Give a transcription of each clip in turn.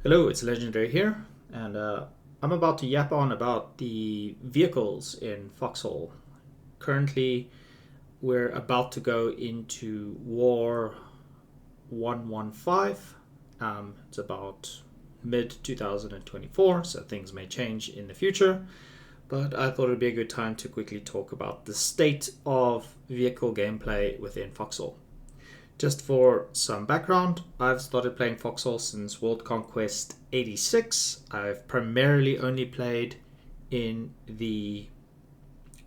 Hello, it's Legendary here, and I'm about to yap on about the vehicles in Foxhole. Currently, we're about to go into War 115. It's about mid 2024, so things may change in the future, but I thought it'd be a good time to quickly talk about the state of vehicle gameplay within Foxhole. Just for some background, I've started playing Foxhole since World Conquest 86. I've primarily only played in the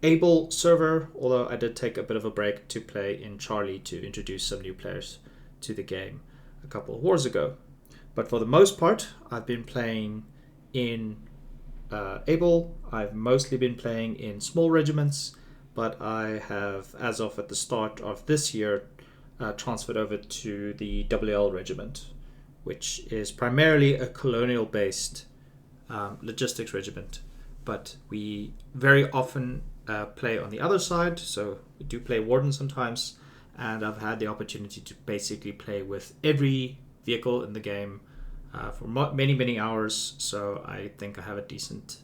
Able server, although I did take a bit of a break to play in Charlie to introduce some new players to the game a couple of wars ago. But for the most part, I've been playing in Able. I've mostly been playing in small regiments, but I have, as of at the start of this year, transferred over to the WL regiment, which is primarily a colonial-based logistics regiment. But we very often play on the other side, so we do play Warden sometimes, and I've had the opportunity to basically play with every vehicle in the game for many hours, so I think I have a decent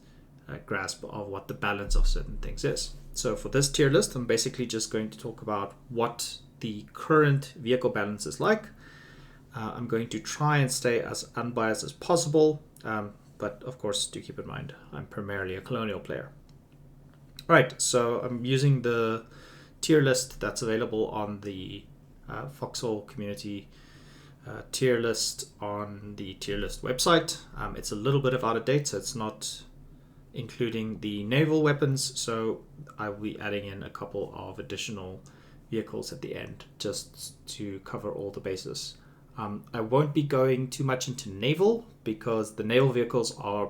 grasp of what the balance of certain things is. So for this tier list, I'm basically just going to talk about what the current vehicle balance is like. I'm going to try and stay as unbiased as possible, but of course do keep in mind I'm primarily a colonial player. Alright, so I'm using the tier list that's available on the Foxhole community tier list on the tier list website. It's a little bit out of date, so it's not including the naval weapons, so I will be adding in a couple of additional vehicles at the end just to cover all the bases. I won't be going too much into naval because the naval vehicles are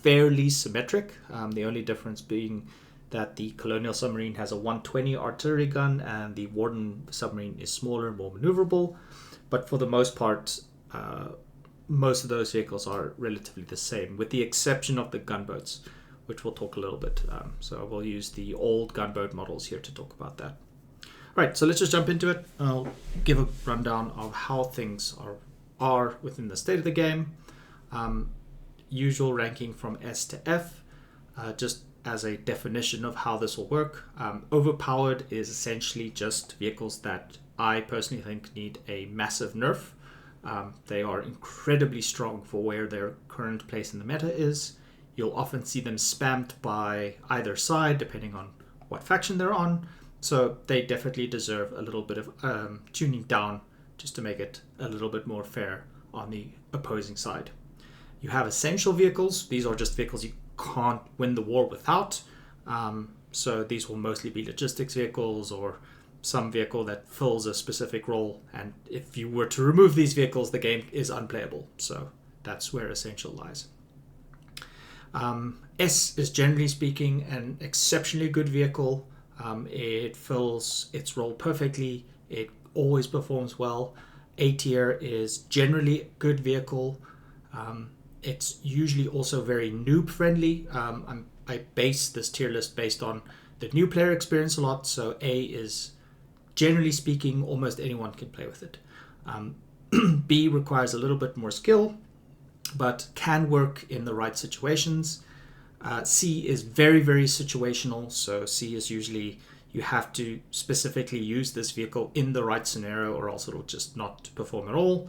fairly symmetric. The only difference being that the Colonial submarine has a 120 artillery gun and the Warden submarine is smaller, more maneuverable. But for the most part, most of those vehicles are relatively the same, with the exception of the gunboats, which we'll talk a little bit. So we'll use the old gunboat models here to talk about that. Right, so let's just jump into it. I'll give a rundown of how things are within the state of the game. Usual ranking from S to F, just as a definition of how this will work. Overpowered is essentially just vehicles that I personally think need a massive nerf. They are incredibly strong for where their current place in the meta is. You'll often see them spammed by either side, depending on what faction they're on. So they definitely deserve a little bit of tuning down just to make it a little bit more fair on the opposing side. You have essential vehicles. These are just vehicles you can't win the war without. So these will mostly be logistics vehicles or some vehicle that fills a specific role. And if you were to remove these vehicles, the game is unplayable. So that's where essential lies. S is generally speaking an exceptionally good vehicle. It fills its role perfectly. It always performs well. A tier is generally a good vehicle. It's usually also very noob friendly. I base this tier list based on the new player experience a lot. So A is, generally speaking, almost anyone can play with it. B requires a little bit more skill, but can work in the right situations. C is very situational, so C is usually you have to specifically use this vehicle in the right scenario or else it'll just not perform at all.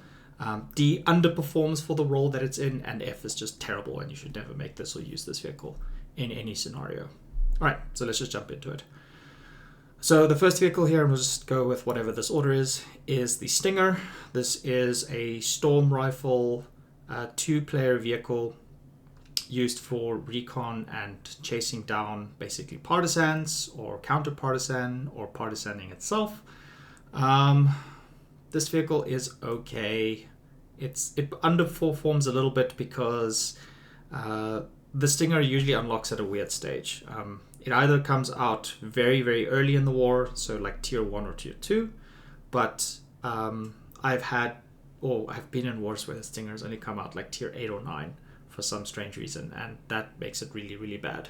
D underperforms for the role that it's in, and F is just terrible and you should never make this or use this vehicle in any scenario. Alright, so let's just jump into it. So the first vehicle here, and we'll just go with whatever this order is the Stinger. This is a storm rifle, two-player vehicle used for recon and chasing down basically partisans or counter-partisan or partisaning itself. This vehicle is okay. It underperforms a little bit because the Stinger usually unlocks at a weird stage. It either comes out very early in the war, so like tier 1 or tier 2, but I've been in wars where the Stingers only come out like tier 8 or 9 for some strange reason, and that makes it really bad.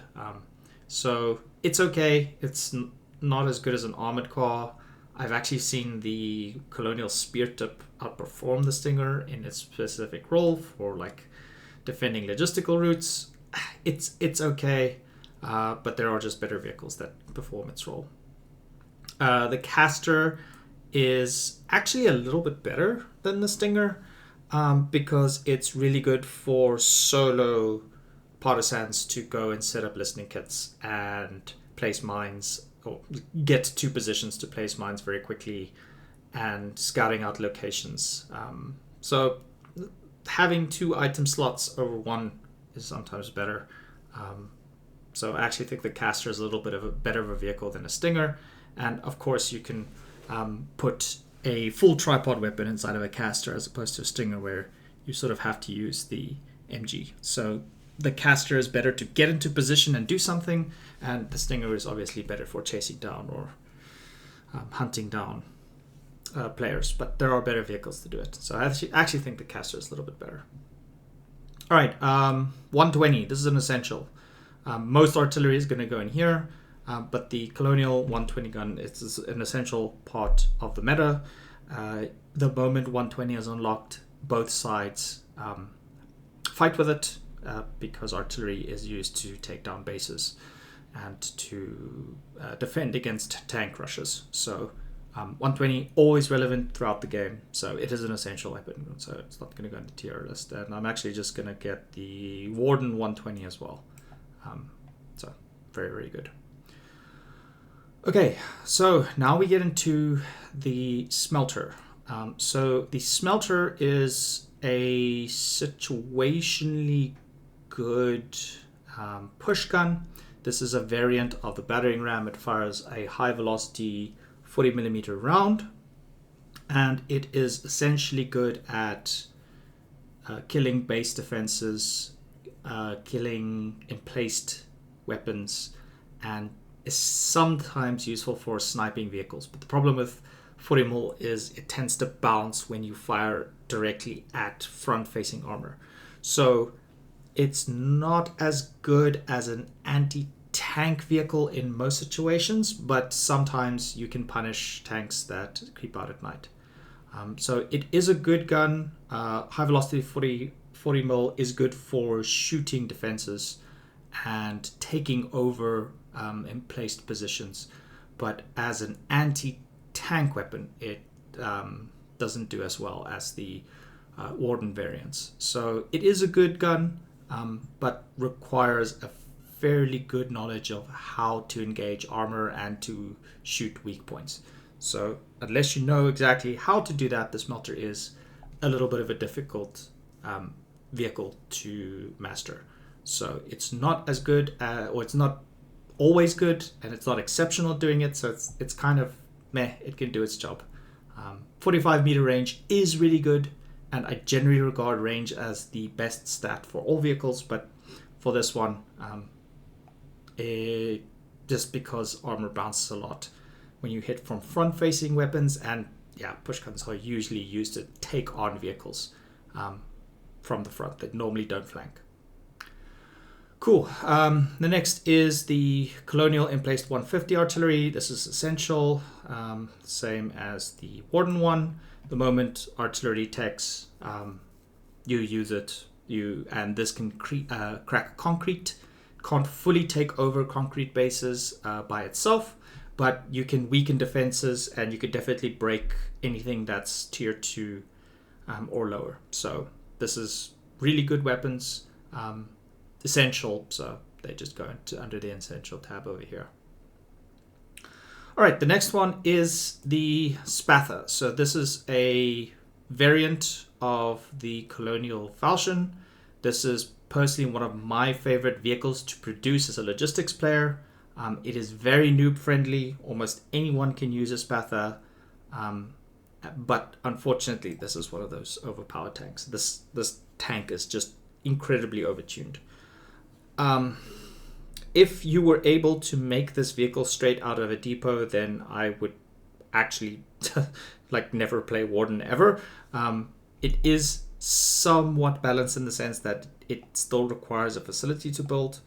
So it's okay. It's not as good as an armored car. I've actually seen the Colonial Spear Tip outperform the Stinger in its specific role for like defending logistical routes. It's okay, but there are just better vehicles that perform its role. The Caster is actually a little bit better than the Stinger because it's really good for solo partisans to go and set up listening kits and place mines, or get to positions to place mines very quickly and scouting out locations. So having 2 item slots over 1 is sometimes better. So I actually think the Caster is a little bit better of a vehicle than a Stinger. And of course you can put a full tripod weapon inside of a Caster as opposed to a Stinger where you sort of have to use the MG. So the Caster is better to get into position and do something, and the Stinger is obviously better for chasing down or hunting down players, but there are better vehicles to do it. So I actually think the Caster is a little bit better. All right, 120, this is an essential. Most artillery is going to go in here, but the Colonial 120 gun is an essential part of the meta. The moment 120 is unlocked, both sides fight with it, because artillery is used to take down bases and to defend against tank rushes. So 120 always relevant throughout the game, so it is an essential weapon, so it's not going to go into tier list. And I'm actually just going to get the Warden 120 as well. So very, very good. Okay, so now we get into the Smelter. So the Smelter is a situationally good push gun. This is a variant of the Battering Ram. It fires a high velocity 40mm round, and it is essentially good at killing base defenses, killing emplaced weapons, and is sometimes useful for sniping vehicles. But the problem with 40mm is it tends to bounce when you fire directly at front-facing armor. So it's not as good as an anti-tank vehicle in most situations, but sometimes you can punish tanks that creep out at night. So it is a good gun. High velocity 40mm is good for shooting defenses and taking over emplaced positions, but as an anti-tank weapon it doesn't do as well as the Warden variants. So it is a good gun, but requires a fairly good knowledge of how to engage armor and to shoot weak points. So unless you know exactly how to do that, the Smelter is a little bit of a difficult vehicle to master. So it's not as good, or it's not always good, and it's not exceptional doing it. So it's kind of meh. It can do its job. 45 meter range is really good, and I generally regard range as the best stat for all vehicles, but for this one, just because armor bounces a lot when you hit from front-facing weapons, and yeah, pushguns are usually used to take on vehicles from the front that normally don't flank. Cool. The next is the Colonial Emplaced 150 artillery. This is essential, same as the Warden one. The moment artillery techs, you use it, and this can crack concrete. Can't fully take over concrete bases by itself, but you can weaken defenses, and you could definitely break anything that's tier 2 or lower. So this is really good weapons. Essential, so they just go into under the essential tab over here. All right, the next one is the Spatha. So this is a variant of the Colonial Falchion. This is personally one of my favorite vehicles to produce as a logistics player. It is very noob friendly. Almost anyone can use a Spatha, but unfortunately this is one of those overpowered tanks. This tank is just incredibly overtuned. If you were able to make this vehicle straight out of a depot, then I would actually like never play Warden ever. It is somewhat balanced in the sense that it still requires a facility to build,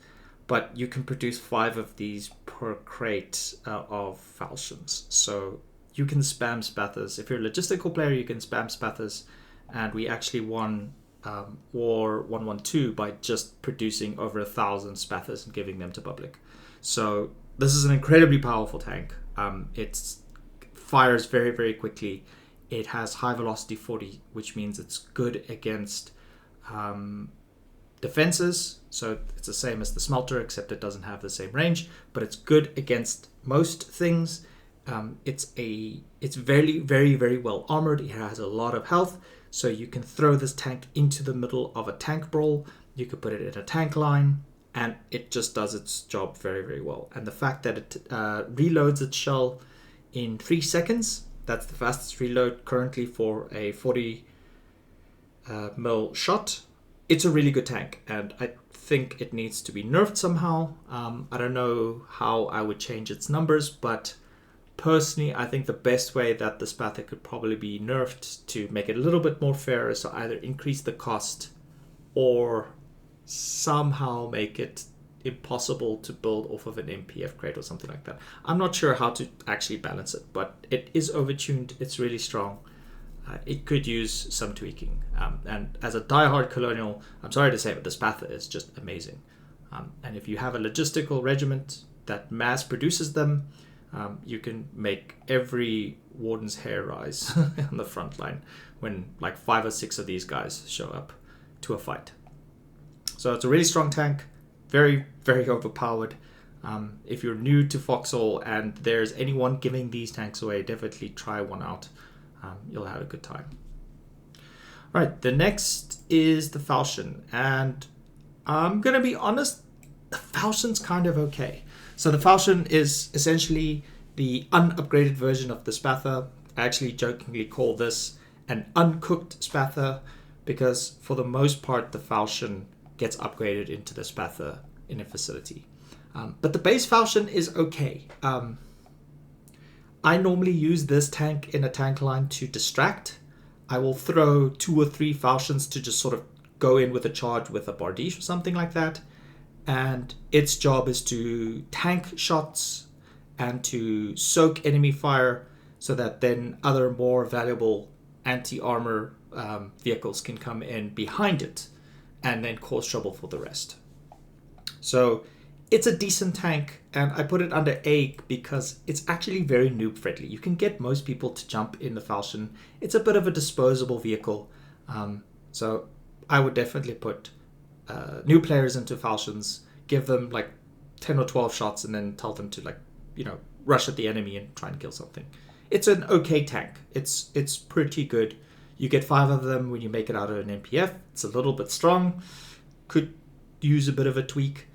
but you can produce 5 of these per crate of Falchions. So you can spam Spathas. If you're a logistical player, you can spam Spathas. And we actually won War 112 by just producing over 1,000 Spathas and giving them to public. So this is an incredibly powerful tank. It fires very, very quickly. It has high velocity 40, which means it's good against defenses. So it's the same as the Smelter, except it doesn't have the same range, but it's good against most things. It's very, very, very well armored. It has a lot of health, so you can throw this tank into the middle of a tank brawl. You could put it in a tank line, and it just does its job very, very well. And the fact that it reloads its shell in 3 seconds, that's the fastest reload currently for a 40 mil shot. It's a really good tank, and I think it needs to be nerfed somehow. I don't know how I would change its numbers, but personally, I think the best way that the Spatha could probably be nerfed to make it a little bit more fair is to either increase the cost or somehow make it impossible to build off of an MPF crate or something like that. I'm not sure how to actually balance it, but it is overtuned. It's really strong. It could use some tweaking. And as a diehard colonial, I'm sorry to say, but the Spatha is just amazing. And if you have a logistical regiment that mass produces them, you can make every warden's hair rise on the front line when like 5 or 6 of these guys show up to a fight. So it's a really strong tank, very, very overpowered. If you're new to Foxhole and there's anyone giving these tanks away, definitely try one out. You'll have a good time. All right, the next is the Falchion, and I'm gonna be honest, the Falchion's kind of okay. So the Falchion is essentially the unupgraded version of the Spatha. I actually jokingly call this an uncooked Spatha because for the most part the Falchion gets upgraded into the Spatha in a facility. But the base Falchion is okay. I normally use this tank in a tank line to distract. I will throw 2 or 3 Falchions to just sort of go in with a charge with a Bardiche or something like that. And its job is to tank shots and to soak enemy fire so that then other more valuable anti-armor vehicles can come in behind it and then cause trouble for the rest. So it's a decent tank, and I put it under A because it's actually very noob friendly. You can get most people to jump in the Falchion. It's a bit of a disposable vehicle, so I would definitely put new players into Falchions, give them like 10 or 12 shots, and then tell them to rush at the enemy and try and kill something. It's an okay tank. It's pretty good. You get 5 of them when you make it out of an MPF. It's a little bit strong. Could use a bit of a tweak.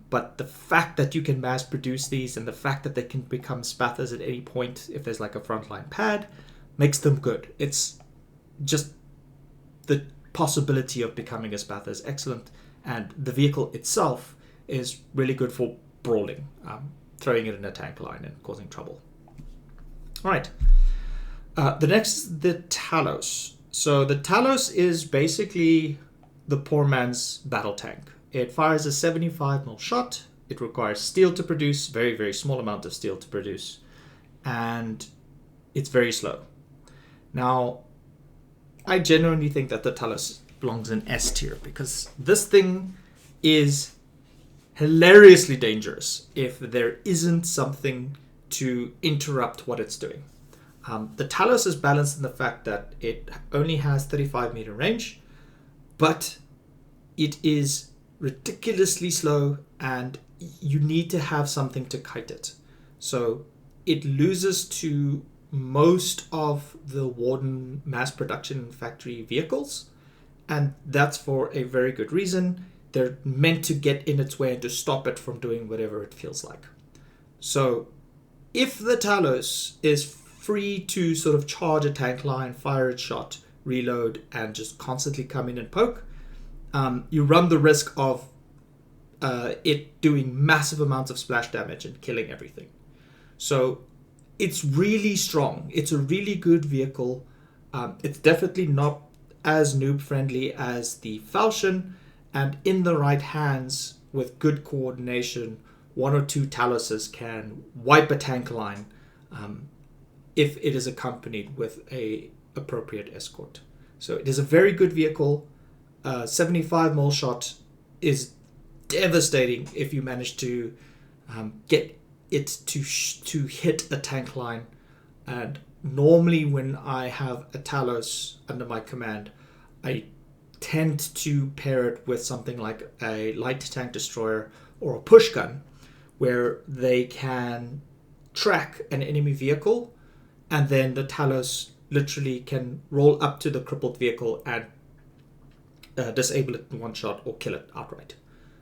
But the fact that you can mass produce these and the fact that they can become Spathas at any point if there's like a frontline pad makes them good. It's just the possibility of becoming a Spatha is excellent, and the vehicle itself is really good for brawling, throwing it in a tank line and causing trouble. All right. The next is the Talos. So the Talos is basically the poor man's battle tank. It fires a 75 mil shot. It requires steel to produce, very, very small amount of steel to produce. And it's very slow. Now, I genuinely think that the Talos belongs in S tier because this thing is hilariously dangerous if there isn't something to interrupt what it's doing. The Talos is balanced in the fact that it only has 35 meter range, but it is ridiculously slow and you need to have something to kite it. So it loses to most of the Warden mass production factory vehicles, and that's for a very good reason. They're meant to get in its way and to stop it from doing whatever it feels like. So if the Talos is free to sort of charge a tank line, fire its shot, reload, and just constantly come in and poke, you run the risk of it doing massive amounts of splash damage and killing everything. So it's really strong. It's a really good vehicle. It's definitely not as noob friendly as the Falchion, and in the right hands with good coordination, 1 or 2 Taloses can wipe a tank line if it is accompanied with a appropriate escort. So it is a very good vehicle. 75 mil shot is devastating if you manage to get it to hit a tank line. And normally when I have a Talos under my command, I tend to pair it with something like a light tank destroyer or a pushgun, where they can track an enemy vehicle, and then the Talos literally can roll up to the crippled vehicle and disable it in one shot or kill it outright.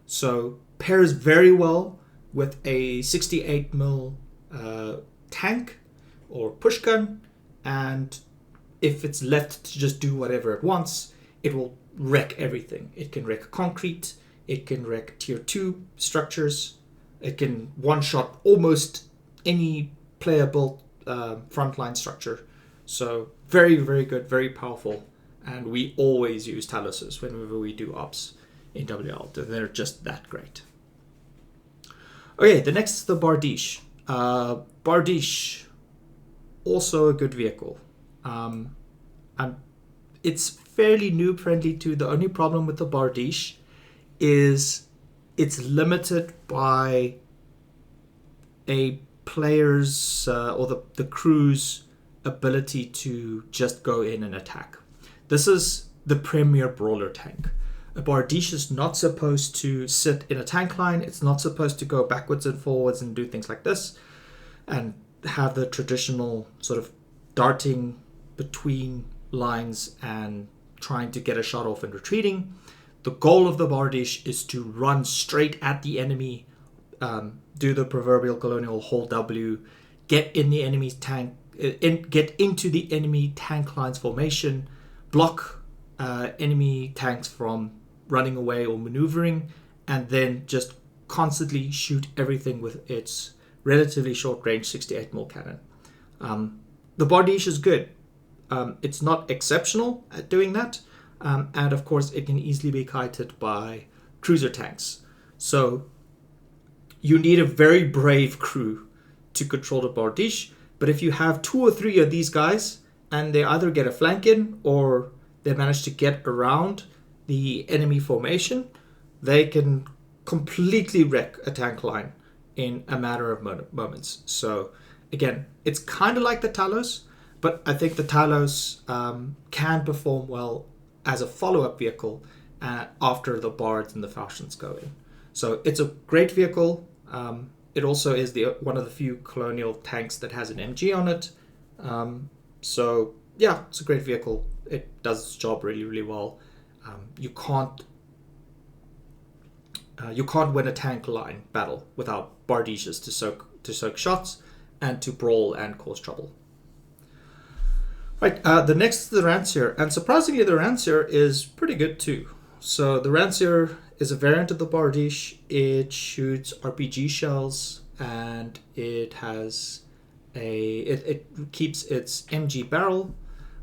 So pairs very well with a 68 mil tank or pushgun, and if it's left to just do whatever it wants, it will wreck everything. It can wreck concrete, it can wreck tier 2 structures, it can one-shot almost any player-built frontline structure. So very, very good, very powerful, and we always use Taloses whenever we do ops in WL. They're just that great. Okay, the next is the Bardiche. Bardiche, also a good vehicle. And it's fairly noob friendly too. The only problem with the Bardiche is it's limited by a player's or the crew's ability to just go in and attack. This is the premier brawler tank. A Bardiche is not supposed to sit in a tank line. It's not supposed to go backwards and forwards and do things like this and have the traditional sort of darting between lines and trying to get a shot off and retreating. The goal of the Bardiche is to run straight at the enemy, do the proverbial colonial hold W, get in the enemy's tank, get into the enemy tank lines formation, block enemy tanks from running away or maneuvering, and then just constantly shoot everything with its relatively short range 68 mm cannon. The Bardiche is good. It's not exceptional at doing that, and of course it can easily be kited by cruiser tanks. So you need a very brave crew to control the Bardiche, but if you have 2 or 3 of these guys and they either get a flank in or they manage to get around the enemy formation, they can completely wreck a tank line in a matter of moments. So again, it's kind of like the Talos, but I think the Talos can perform well as a follow-up vehicle after the Bards and the Falchions go in. So it's a great vehicle. It also is one of the few colonial tanks that has an MG on it. So yeah, it's a great vehicle. It does its job really, really well. You can't win a tank line battle without Bardiches to soak shots and to brawl and cause trouble. Right, the next is the Ranseur, and surprisingly the Ranseur is pretty good too. So the Ranseur is a variant of the Bardiche. It shoots RPG shells, and it has it keeps its MG barrel,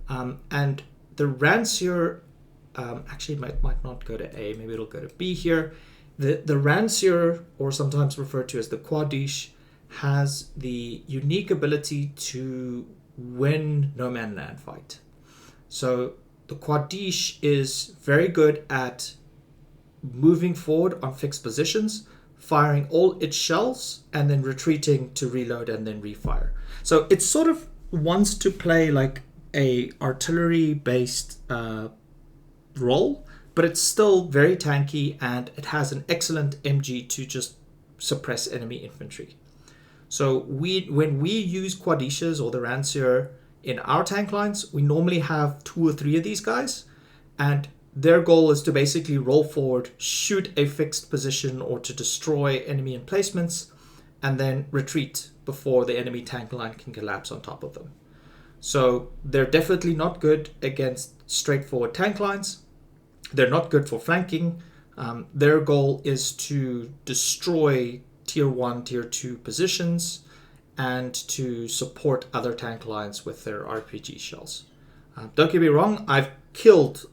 and the Ranseur actually might not go to A, maybe it'll go to B here. The Ranseur, or sometimes referred to as the Quadiche, has the unique ability to win no man land fight. So the Quadiche is very good at moving forward on fixed positions, firing all its shells, and then retreating to reload and then refire. So it sort of wants to play like a artillery based role, but it's still very tanky, and it has an excellent MG to just suppress enemy infantry. So when we use Quadiches or the Ranseur in our tank lines, we normally have 2 or 3 of these guys, and their goal is to basically roll forward, shoot a fixed position or to destroy enemy emplacements, and then retreat before the enemy tank line can collapse on top of them. So they're definitely not good against straightforward tank lines. They're not good for flanking. Their goal is to destroy tier 1, tier 2 positions and to support other tank lines with their RPG shells. Don't get me wrong, I've killed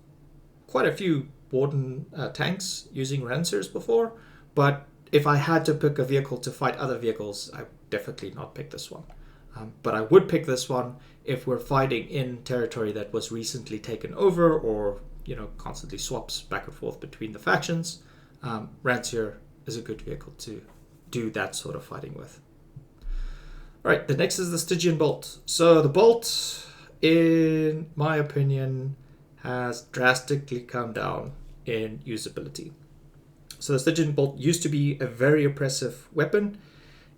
quite a few Warden tanks using Ranseurs before, but if I had to pick a vehicle to fight other vehicles, I would definitely not pick this one. But I would pick this one if we're fighting in territory that was recently taken over, or constantly swaps back and forth between the factions. Ranseur is a good vehicle to do that sort of fighting with. Alright, the next is the Stygian Bolt. So the Bolt, in my opinion, has drastically come down in usability. So the Stygian Bolt used to be a very oppressive weapon.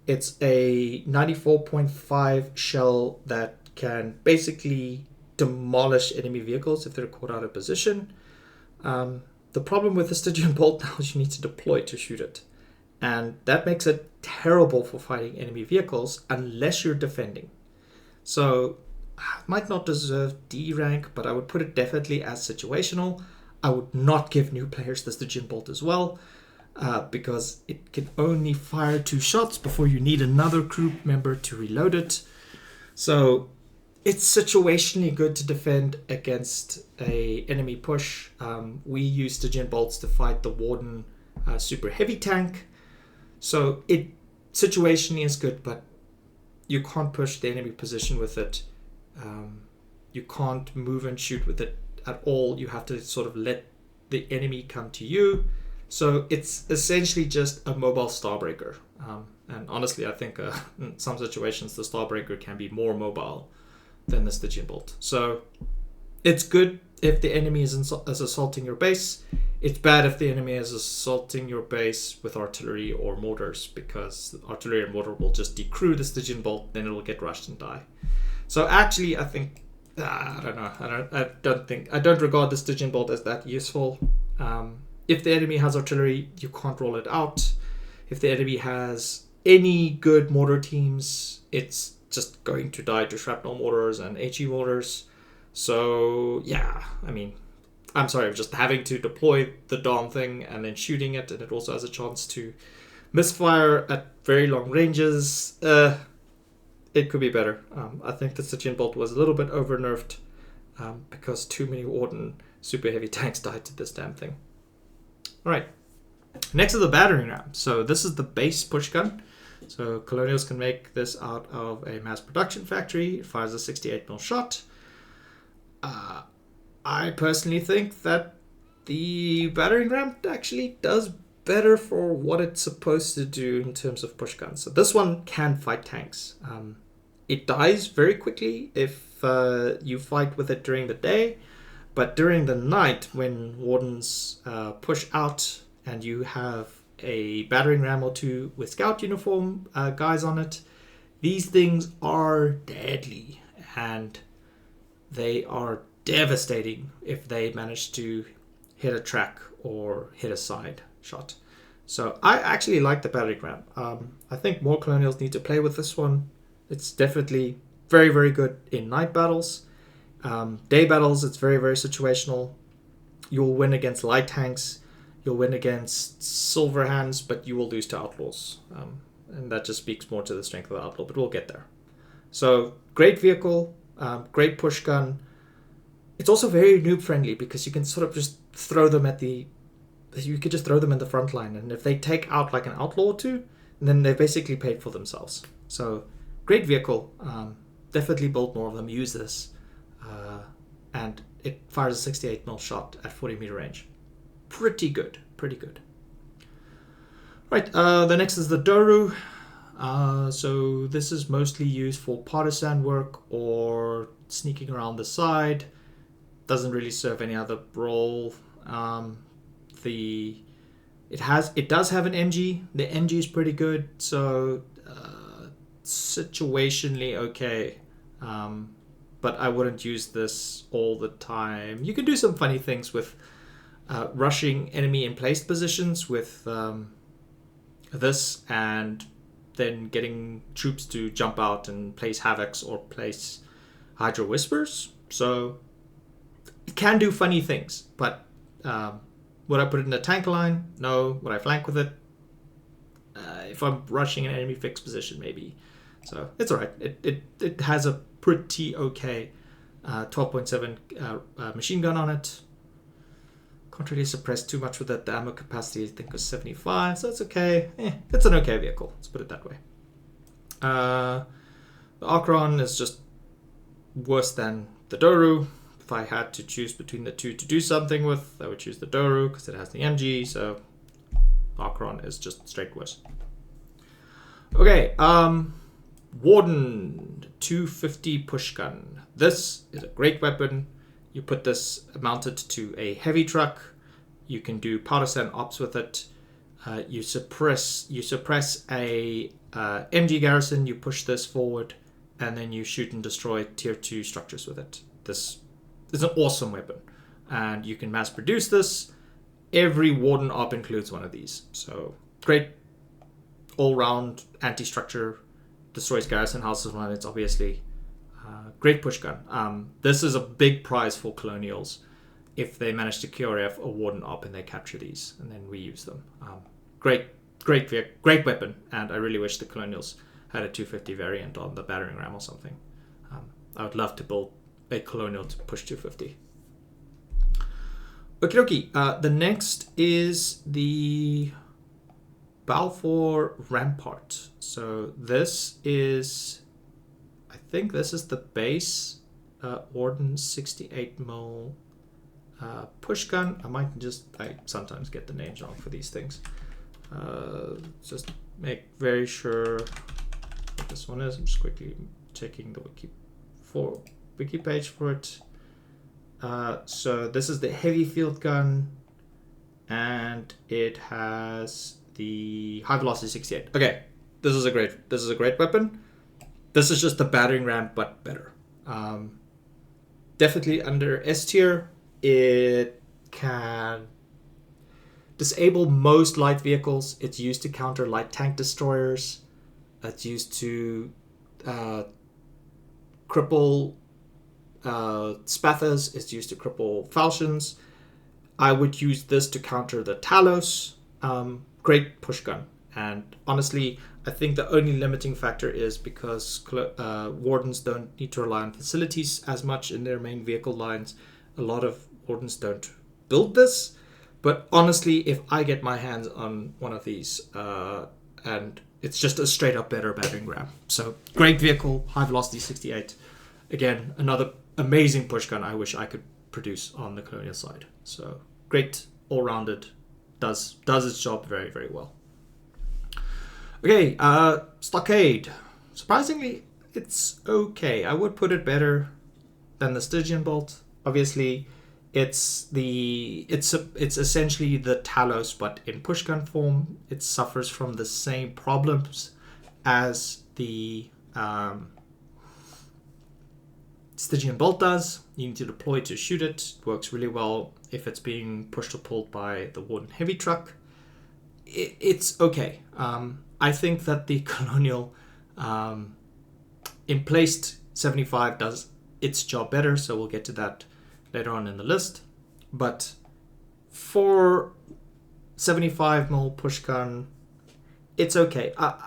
It's a 94.5 shell that can basically demolish enemy vehicles if they're caught out of position. The problem with the Stygian Bolt now is you need to deploy to shoot it. And that makes it terrible for fighting enemy vehicles unless you're defending. So it might not deserve D rank, but I would put it definitely as situational. I would not give new players the Stygian Bolt as well, because it can only fire 2 shots before you need another crew member to reload it. So it's situationally good to defend against a enemy push. We use Stygian Bolts to fight the Warden super heavy tank. So it situationally is good, but you can't push the enemy position with it. You can't move and shoot with it at all. You have to sort of let the enemy come to you. So it's essentially just a mobile Starbreaker. And honestly, I think in some situations the Starbreaker can be more mobile than the Stygian Bolt. So it's good if the enemy is assaulting your base. It's bad if the enemy is assaulting your base with artillery or mortars, because artillery and mortar will just decrew the Stygian Bolt, then it will get rushed and die. So actually, I think I don't know. I don't regard the Stygian Bolt as that useful. If the enemy has artillery, you can't roll it out. If the enemy has any good mortar teams, it's just going to die to shrapnel mortars and HE mortars. So yeah, I mean, I'm sorry, just having to deploy the darn thing and then shooting it, and it also has a chance to misfire at very long ranges. It could be better. I think the Stygian Bolt was a little bit over nerfed because too many Warden super heavy tanks died to this damn thing. Alright, next is the Battering Ram. So this is the base pushgun. So Colonials can make this out of a mass production factory. It fires a 68mm shot. I personally think that the Battering Ram actually does better for what it's supposed to do in terms of pushguns. So this one can fight tanks. It dies very quickly if you fight with it during the day, but during the night when Wardens push out and you have a Battering Ram or 2 with scout uniform guys on it, these things are deadly, and they are devastating if they manage to hit a track or hit a side shot. So I actually like the Battering Ram. I think more Colonials need to play with this one. It's definitely very, very good in night battles. Day battles, it's very, very situational. You'll win against light tanks. You'll win against silver hands, but you will lose to outlaws. And that just speaks more to the strength of the outlaw, but we'll get there. So great vehicle, great push gun. It's also very noob friendly because you can sort of just throw them you could just throw them in the front line, and if they take out like an outlaw or 2, then they've basically paid for themselves. So great vehicle. Definitely build more of them. Use this. And it fires a 68mm shot at 40 meter range. Pretty good. Pretty good. Right. The next is the Doru. So this is mostly used for partisan work or sneaking around the side. Doesn't really serve any other role. It does have an MG. The MG is pretty good, so situationally okay. But I wouldn't use this all the time. You can do some funny things with rushing enemy in placed positions with this, and then getting troops to jump out and place Havocs or place Hydra Whispers. So it can do funny things, but would I put it in a tank line? No. Would I flank with it? If I'm rushing an enemy fixed position, maybe. So it's alright. It has a pretty okay 12.7 machine gun on it. Can't really suppress too much with it. The ammo capacity I think was 75, so it's okay. It's an okay vehicle. Let's put it that way. The Acheron is just worse than the Doru. If I had to choose between the two to do something with, I would choose the Doru because it has the MG, so Acheron is just straight worse. Okay, Warden 250 Pushgun. This is a great weapon. You put this mounted to a heavy truck. You can do powder sand ops with it. You suppress a MG garrison. You push this forward, and then you shoot and destroy tier 2 structures with it. This is an awesome weapon, and you can mass produce this. Every Warden op includes one of these. So great all-round anti-structure, destroys garrison houses when it's obviously great pushgun. This is a big prize for Colonials if they manage to QRF a Warden op and they capture these, and then we use them. Great weapon, and I really wish the Colonials had a 250 variant on the Battering Ram or something. I would love to build a Colonial to push 250. Okie dokie. The next is the Balfour Rampart. So this is, I think this is the base Warden 68mm pushgun. I sometimes get the names wrong for these things. Just make very sure what this one is. I'm just quickly checking the wiki page for it. So this is the heavy field gun, and it has the high velocity 68. Okay, this is a great weapon. This is just the Battering Ram but better. Definitely under S tier. It can disable most light vehicles. It's used to counter light tank destroyers. It's used to cripple Spathas. It's used to cripple Falchions. I would use this to counter the Talos. Great pushgun. And honestly, I think the only limiting factor is because Wardens don't need to rely on facilities as much in their main vehicle lines. A lot of Wardens don't build this. But honestly, if I get my hands on one of these, and it's just a straight up better Battering Ram. So great vehicle, high velocity 68. Again, another amazing pushgun I wish I could produce on the Colonial side. So great, all-rounded, does its job very, very well. Okay, Stockade. Surprisingly, it's okay. I would put it better than the Stygian bolt. Obviously, it's essentially the Talos, but in pushgun form. It suffers from the same problems as the Stygian bolt does. You need to deploy to shoot it. It works really well if it's being pushed or pulled by the Warden heavy truck. It's okay. I think that the Colonial Emplaced 75 does its job better, so we'll get to that later on in the list. But for 75mm pushgun, it's okay. I'm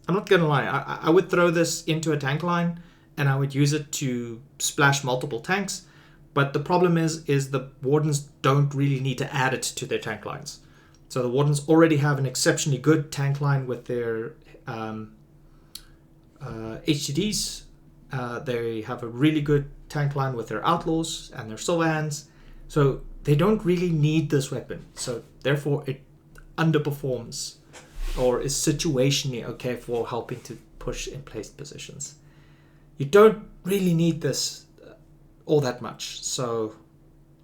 not gonna lie, I would throw this into a tank line and I would use it to splash multiple tanks, but the problem is the Wardens don't really need to add it to their tank lines. So the Wardens already have an exceptionally good tank line with their HTTs. They have a really good tank line with their Outlaws and their Silver Hands. So they don't really need this weapon. So therefore it underperforms or is situationally okay for helping to push in placed positions. You don't really need this all that much. So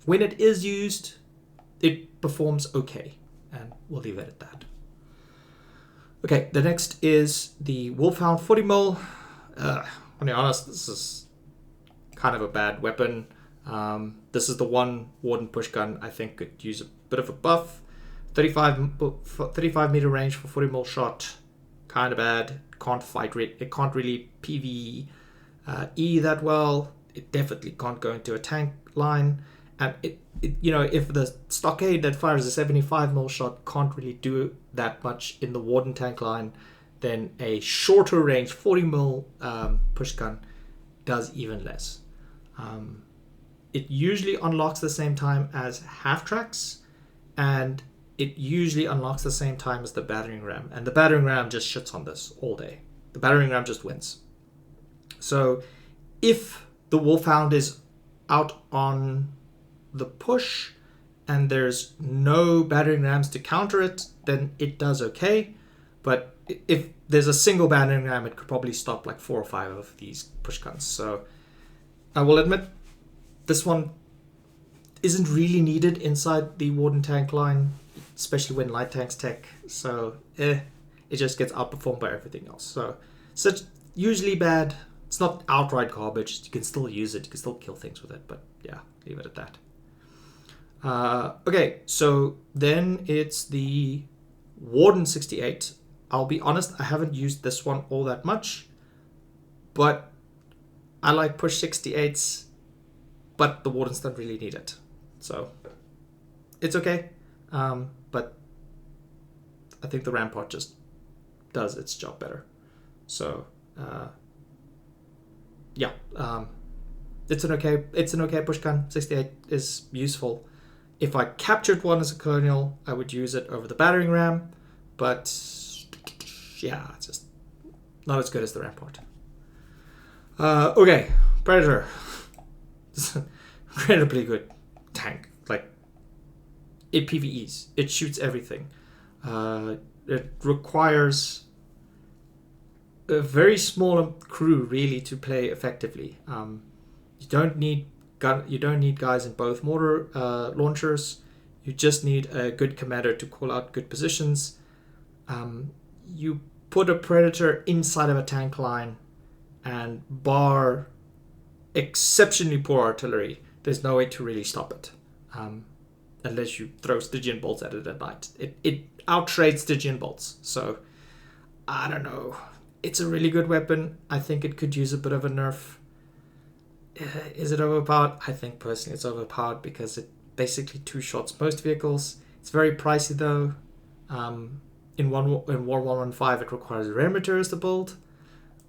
when it is used, it performs okay. And we'll leave it at that. Okay, the next is the Wolfhound 40mm. I'll be honest, this is kind of a bad weapon. This is the one Warden pushgun I think could use a bit of a buff. 35 meter range for 40mm shot, kind of bad. Can't fight. It can't really PvE that well. It definitely can't go into a tank line. And if the Stockade that fires a 75mm shot can't really do that much in the Warden tank line, then a shorter range 40mm pushgun does even less. It usually unlocks the same time as half tracks, and it usually unlocks the same time as the Battering Ram. And the Battering Ram just shits on this all day. The Battering Ram just wins. So if the Wolfhound is out on the push and there's no battering rams to counter it, then it does okay. But if there's a single battering ram, it could probably stop like 4 or 5 of these push guns. So I will admit this one isn't really needed inside the Warden tank line, especially when light tanks tech. So it just gets outperformed by everything else. So it's usually bad. It's not outright garbage. You can still use it. You can still kill things with it. But yeah, leave it at that. Okay, so then it's the Warden 68. I'll be honest, I haven't used this one all that much, but I like push 68s, but the Wardens don't really need it. So it's okay, but I think the Rampart just does its job better. So yeah, it's an okay push gun. 68 is useful. If I captured one as a colonial, I would use it over the battering ram, but yeah, it's just not as good as the Rampart. Okay, Predator. It's an incredibly good tank. Like, it PvEs. It shoots everything. It requires a very small crew really to play effectively. You don't need guys in both mortar launchers. You just need a good commander to call out good positions. You put a Predator inside of a tank line, and bar exceptionally poor artillery, there's no way to really stop it, unless you throw Stygian bolts at it at night. It outtrades Stygian bolts. So I don't know. It's a really good weapon. I think it could use a bit of a nerf. Is it overpowered? I think personally it's overpowered because it basically two-shots most vehicles. It's very pricey though. In War 115 it requires rare materials to build.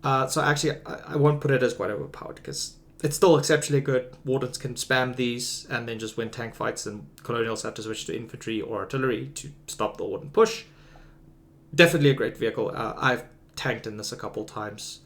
So actually I won't put it as quite overpowered because it's still exceptionally good. Wardens can spam these and then just win tank fights, and colonials have to switch to infantry or artillery to stop the Warden push. Definitely a great vehicle. I've tanked in this a couple times.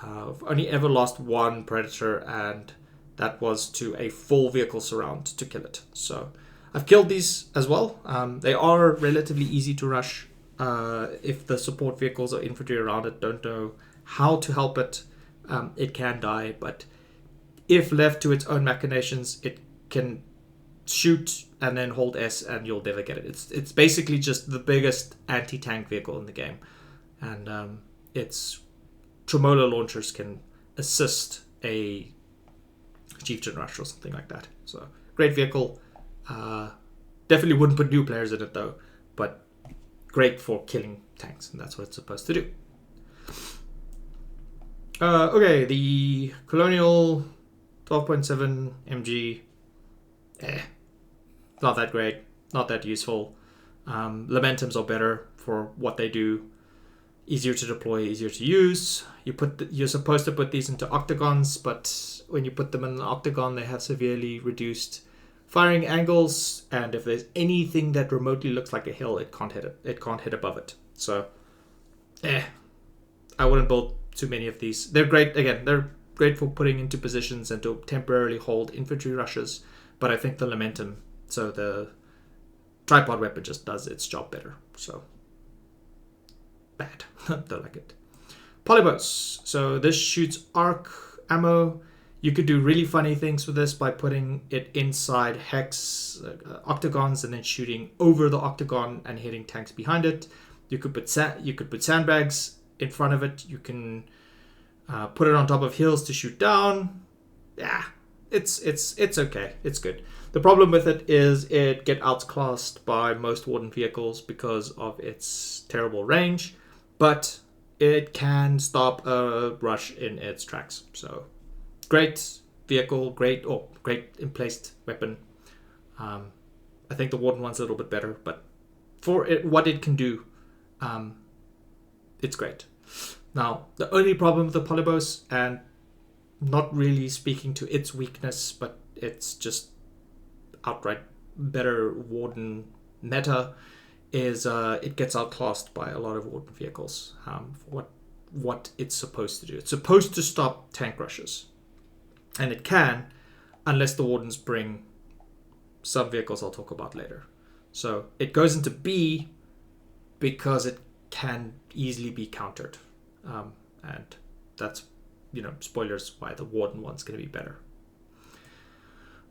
I've only ever lost one Predator, and that was to a full vehicle surround to kill it. So I've killed these as well. They are relatively easy to rush. If the support vehicles or infantry around it don't know how to help it, it can die. But if left to its own machinations, it can shoot and then hold S and you'll never get it. It's basically just the biggest anti-tank vehicle in the game. And its Tremolo launchers can assist a Chieftain Rush or something like that. So great vehicle. Definitely wouldn't put new players in it though, but great for killing tanks, and that's what it's supposed to do. Okay, the Colonial 12.7 MG. Not that great, not that useful. Lamentums are better for what they do. Easier to deploy, easier to use. You're supposed to put these into octagons, but when you put them in an octagon, they have severely reduced firing angles, and if there's anything that remotely looks like a hill, it can't hit it. It can't hit above it. So, I wouldn't build too many of these. They're great. Again, they're great for putting into positions and to temporarily hold infantry rushes. But I think the Lamentum, so the tripod weapon, just does its job better. So bad. Don't like it. Polybolos. So this shoots arc ammo. You could do really funny things with this by putting it inside hex octagons and then shooting over the octagon and hitting tanks behind it. You could put sandbags in front of it. You can put it on top of hills to shoot down. Yeah, it's okay. It's good. The problem with it is it gets outclassed by most Warden vehicles because of its terrible range, but it can stop a rush in its tracks. So great vehicle, great emplaced weapon. I think the Warden one's a little bit better, but for what it can do, it's great. Now, the only problem with the Polybolos, and not really speaking to its weakness, but it's just outright better Warden meta, is it gets outclassed by a lot of Warden vehicles. For what it's supposed to do. It's supposed to stop tank rushes. And it can, unless the Wardens bring some vehicles I'll talk about later. So it goes into B because it can easily be countered. And that's, spoilers why the Warden one's going to be better.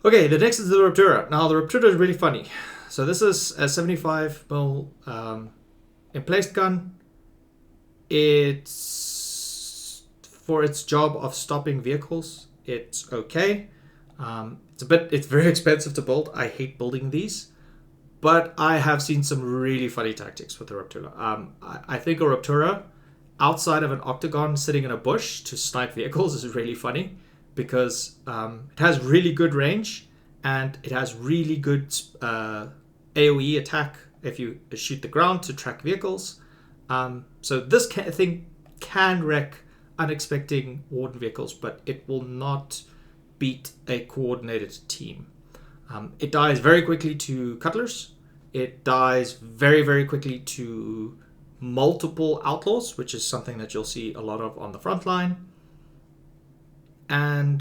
Okay, the next is the Raptura. Now, the Raptura is really funny. So this is a 75mm emplaced gun. It's, for its job of stopping vehicles, it's okay. It's very expensive to build. I hate building these. But I have seen some really funny tactics with the Raptura. I think a Raptura outside of an octagon sitting in a bush to snipe vehicles is really funny. Because it has really good range and it has really good AoE attack if you shoot the ground to track vehicles. So this thing can wreck unexpected Warden vehicles, but it will not beat a coordinated team. It dies very quickly to Cutlers. It dies very, very quickly to multiple Outlaws, which is something that you'll see a lot of on the front line. And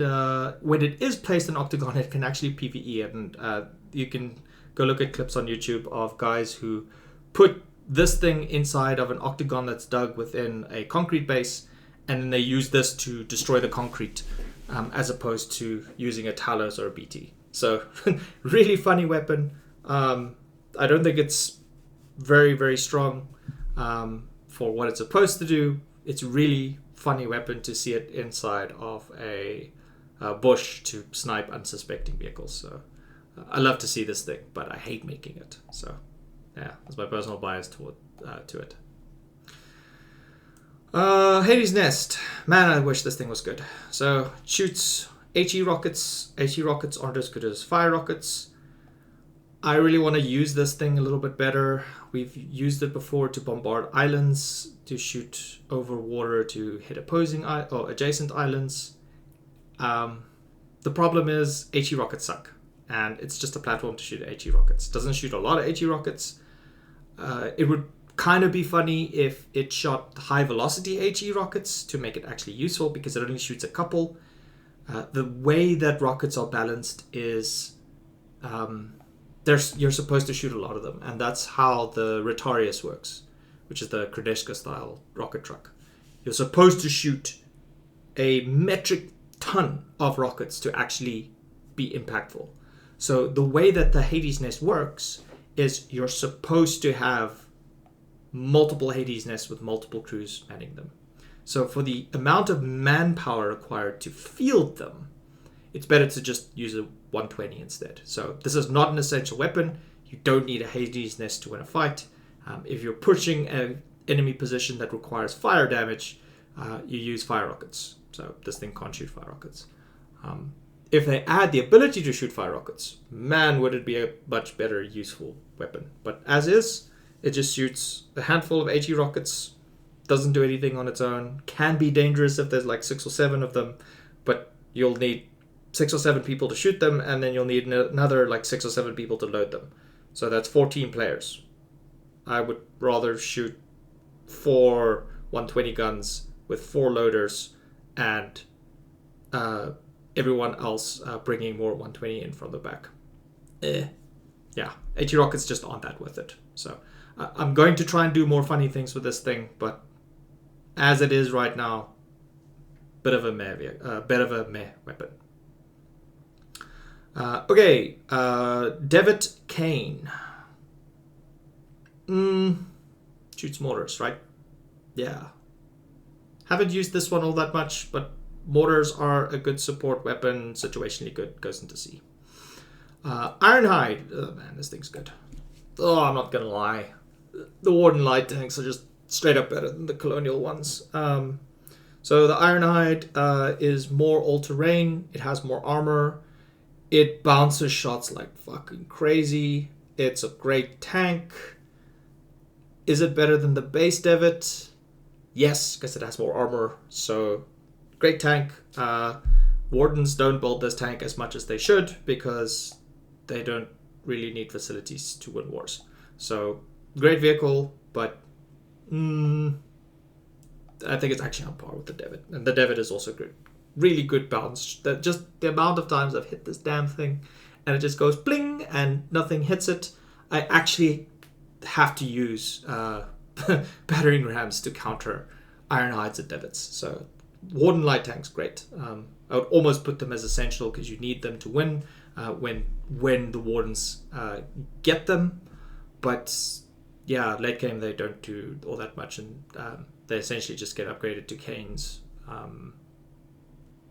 when it is placed in octagon, it can actually PvE. And you can go look at clips on YouTube of guys who put this thing inside of an octagon that's dug within a concrete base, and then they use this to destroy the concrete, as opposed to using a Talos or a BT. So really funny weapon. I don't think it's very, very strong for what it's supposed to do. It's really funny weapon to see it inside of a bush to snipe unsuspecting vehicles. So I love to see this thing, but I hate making it. So yeah, that's my personal bias to it. Hades Nest. Man, I wish this thing was good. So it shoots HE rockets. HE rockets aren't as good as fire rockets. I really want to use this thing a little bit better. We've used it before to bombard islands, to shoot over water, to hit opposing or adjacent islands. The problem is HE rockets suck, and it's just a platform to shoot HE rockets. It doesn't shoot a lot of HE rockets. It would kind of be funny if it shot high velocity HE rockets to make it actually useful, because it only shoots a couple. The way that rockets are balanced is you're supposed to shoot a lot of them, and that's how the Retarius works, which is the Kradeshka style rocket truck. You're supposed to shoot a metric ton of rockets to actually be impactful. So the way that the Hades Nest works is you're supposed to have multiple Hades Nests with multiple crews manning them. So for the amount of manpower required to field them, it's better to just use a 120 instead. So this is not an essential weapon. You don't need a Hades Nest to win a fight. If you're pushing an enemy position that requires fire damage, you use fire rockets. So this thing can't shoot fire rockets. If they add the ability to shoot fire rockets, man, would it be a much better useful weapon. But as is, it just shoots a handful of HE rockets, doesn't do anything on its own, can be dangerous if there's like 6 or 7 of them, but you'll need 6 or 7 people to shoot them, and then you'll need another like 6 or 7 people to load them. So that's 14 players. I would rather shoot 4 120 guns with 4 loaders and everyone else bringing more 120 in from the back. Yeah, HE rockets just aren't that worth it. So I'm going to try and do more funny things with this thing, but as it is right now, bit of a meh weapon. Okay, Devitt Caine. Shoots mortars, right? Yeah. Haven't used this one all that much, but mortars are a good support weapon. Situationally good, goes into C. Ironhide. Oh man, this thing's good. Oh, I'm not gonna lie. The Warden light tanks are just straight up better than the Colonial ones. So the Ironhide is more all-terrain. It has more armor. It bounces shots like fucking crazy. It's a great tank. Is it better than the base Devitt? Yes, because it has more armor. So, great tank. Wardens don't build this tank as much as they should because they don't really need facilities to win wars. So, great vehicle, but I think it's actually on par with the Devitt. And the Devitt is also good. Really good bounce. Just the amount of times I've hit this damn thing and it just goes bling and nothing hits it. I actually have to use battering rams to counter Ironhides and Devitts. So Warden light tanks, great. I would almost put them as essential because you need them to win when the Wardens get them. But yeah, late game they don't do all that much, and they essentially just get upgraded to Caine's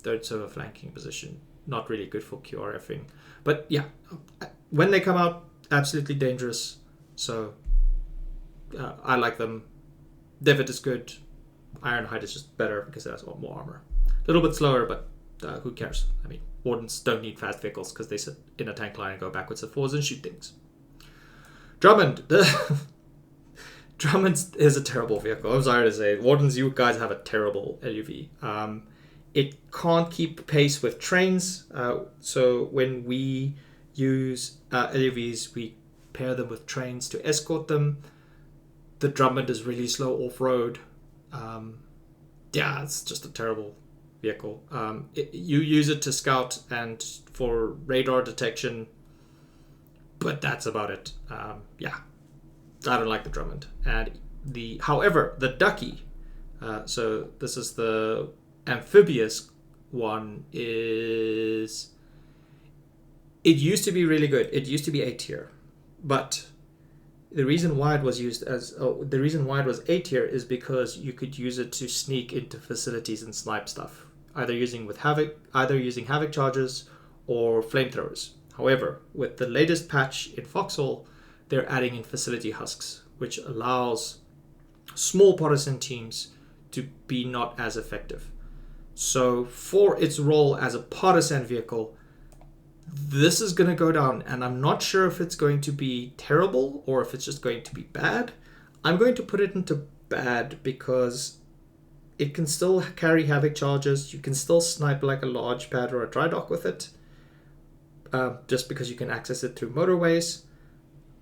third server flanking position. Not really good for QRFing. But yeah, when they come out, absolutely dangerous. So I like them. Devitt is good. Ironhide is just better because it has a lot more armor. A little bit slower, but who cares? I mean, Wardens don't need fast vehicles because they sit in a tank line and go backwards and forwards and shoot things. Drummond. Drummond is a terrible vehicle. I'm sorry to say. Wardens, you guys have a terrible LUV. It can't keep pace with trains. So when we use LUVs, we pair them with trains to escort them. The Drummond is really slow off-road. Yeah, it's just a terrible vehicle. You use it to scout and for radar detection, but that's about it. Yeah, I don't like the Drummond. And however, the Ducky, so this is the amphibious one, it used to be really good. It used to be A tier, but the reason why it was A tier is because you could use it to sneak into facilities and snipe stuff, either using havoc charges or flamethrowers. However, with the latest patch in Foxhole, they're adding in facility husks, which allows small partisan teams to be not as effective. So for its role as a partisan vehicle, this is going to go down, and I'm not sure if it's going to be terrible or if it's just going to be bad. I'm going to put it into bad because it can still carry havoc charges. You can still snipe like a large pad or a dry dock with it, just because you can access it through motorways.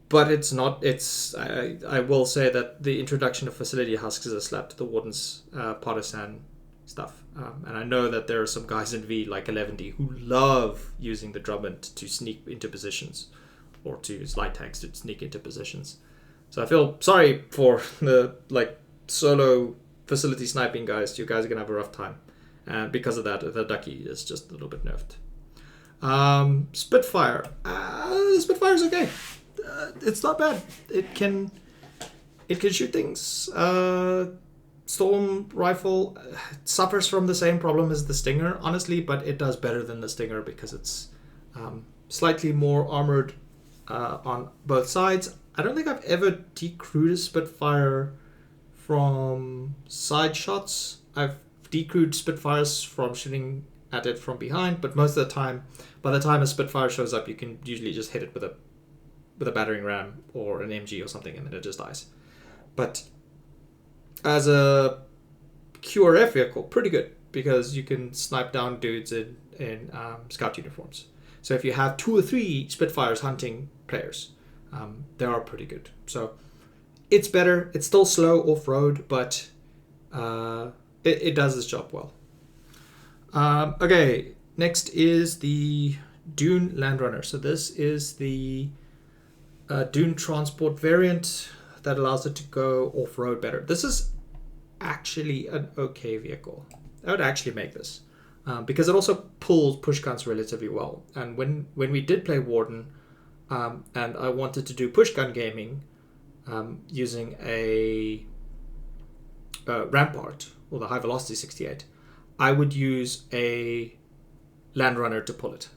But it's not. I will say that the introduction of facility husks is a slap to the Warden's partisan stuff. And I know that there are some guys in V like 11D who love using the Drummond to sneak into positions, or to use light tanks to sneak into positions. So I feel sorry for the solo facility sniping guys. You guys are gonna have a rough time, and because of that, the Ducky is just a little bit nerfed. Spitfire. Spitfire's okay. It's not bad. It can shoot things. Storm rifle suffers from the same problem as the Stinger, honestly, but it does better than the Stinger because it's slightly more armored on both sides. I don't think I've ever decrewed a Spitfire from side shots. I've decrewed Spitfires from shooting at it from behind, but most of the time, by the time a Spitfire shows up, you can usually just hit it with a battering ram or an MG or something, and then it just dies. But as a QRF vehicle, pretty good, because you can snipe down dudes in scout uniforms. So if you have 2 or 3 Spitfires hunting players, they are pretty good. So it's better. It's still slow off-road, but it does its job well. Okay, next is the Dunne Landrunner. So this is the Dunne transport variant that allows it to go off-road better. This is actually an okay vehicle. I would actually make this because it also pulls pushguns relatively well. And when we did play Warden and I wanted to do pushgun gaming using a Rampart or the high velocity 68, I would use a Landrunner to pull it,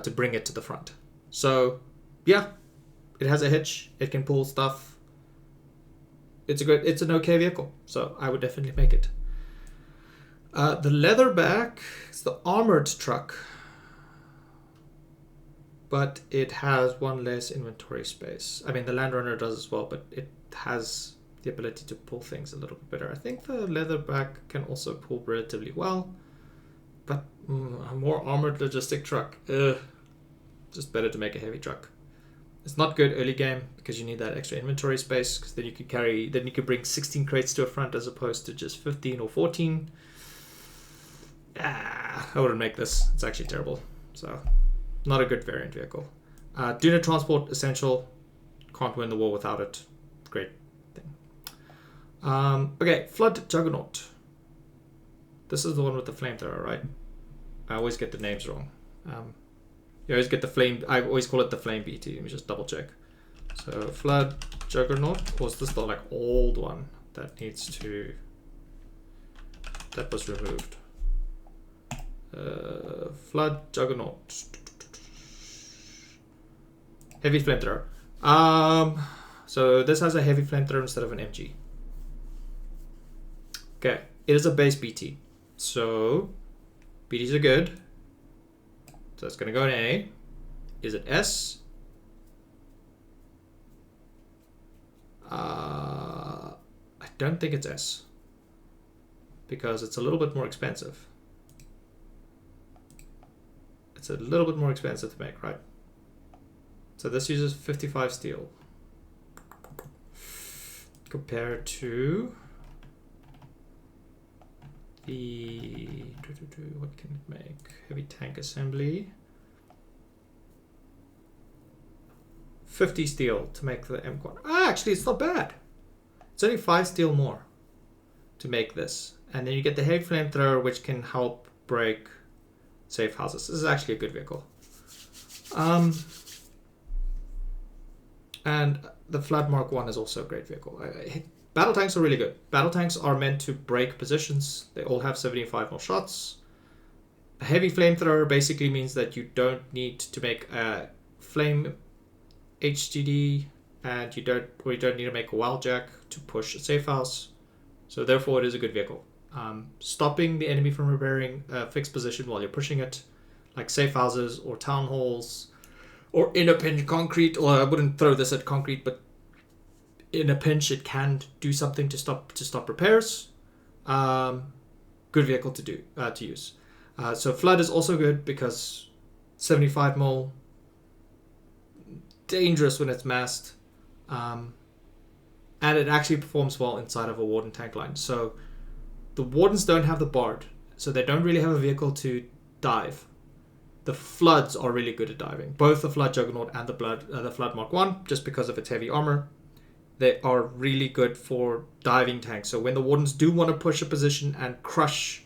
to bring it to the front. So yeah, it has a hitch. It can pull stuff. It's an okay vehicle, so I would definitely make it. The Leatherback is the armored truck, but it has 1 less inventory space. I mean, the Landrunner does as well, but it has the ability to pull things a little bit better. I think the Leatherback can also pull relatively well, but a more armored logistic truck, just better to make a heavy truck. It's not good early game because you need that extra inventory space, because then you could bring 16 crates to a front as opposed to just 15 or 14. I wouldn't make this. It's actually terrible. So, not a good variant vehicle. Do not transport essential. Can't win the war without it. Great thing. Okay, Flood Juggernaut. This is the one with the flamethrower, right? I always get the names wrong. You always get the flame. I always call it the flame BT. Let me just double check. So Flood Juggernaut, or is this the like old one that was removed? Flood Juggernaut. Heavy flamethrower. So this has a heavy flamethrower instead of an MG. Okay, it is a base BT. So BTs are good. So it's going to go in A. Is it S? I don't think it's S, because it's a little bit more expensive. It's a little bit more expensive to make, right? So this uses 55 steel compared to the what can it make? Heavy tank assembly. 50 steel to make the M-Quad. Actually, it's not bad. It's only 5 steel more to make this, and then you get the heavy flamethrower, which can help break safe houses. This is actually a good vehicle. And the Flood Mark 1 is also a great vehicle. Battle tanks are really good. Battle tanks are meant to break positions. They all have 75 more shots. A heavy flamethrower basically means that you don't need to make a flame HGD, and you don't need to make a wild jack to push a safe house. So therefore it is a good vehicle. Stopping the enemy from repairing a fixed position while you're pushing it, like safe houses or town halls, or in a pinch concrete, or I wouldn't throw this at concrete, but in a pinch it can do something to stop repairs. Good vehicle to use. So Flood is also good because 75 mil, dangerous when it's massed, and it actually performs well inside of a Warden tank line. So the Wardens don't have the Bard, so they don't really have a vehicle to dive. The Floods are really good at diving. Both the Flood Juggernaut and the Flood Mark 1, just because of its heavy armor, they are really good for diving tanks. So when the Wardens do want to push a position and crush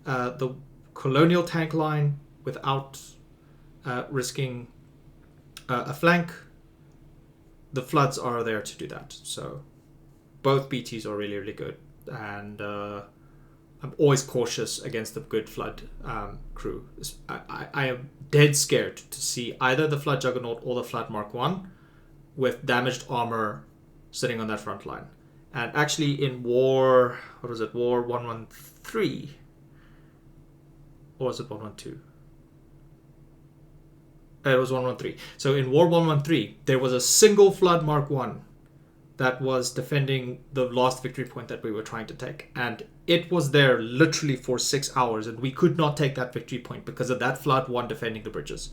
the Colonial tank line without risking a flank, the Floods are there to do that. So both BTs are really, really good. And I'm always cautious against the good Flood crew. I am dead scared to see either the Flood Juggernaut or the Flood Mark 1 with damaged armor sitting on that front line. And actually in War 113, or was it 112? It was 113. So in War 113, there was a single Flood Mark 1 that was defending the last victory point that we were trying to take. And it was there literally for 6 hours, and we could not take that victory point because of that Flood 1 defending the bridges.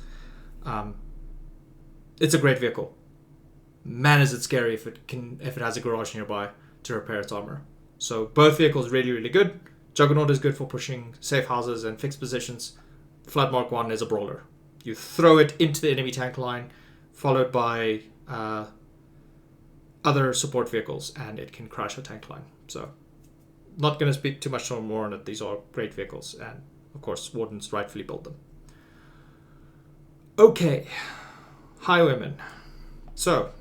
It's a great vehicle. Man, is it scary if it has a garage nearby to repair its armor. So both vehicles really, really good. Juggernaut is good for pushing safe houses and fixed positions. Flood Mark 1 is a brawler. You throw it into the enemy tank line, followed by other support vehicles, and it can crash a tank line. So not going to speak too much more on it. These are great vehicles, and of course Wardens rightfully build them. Okay, Highwayman. So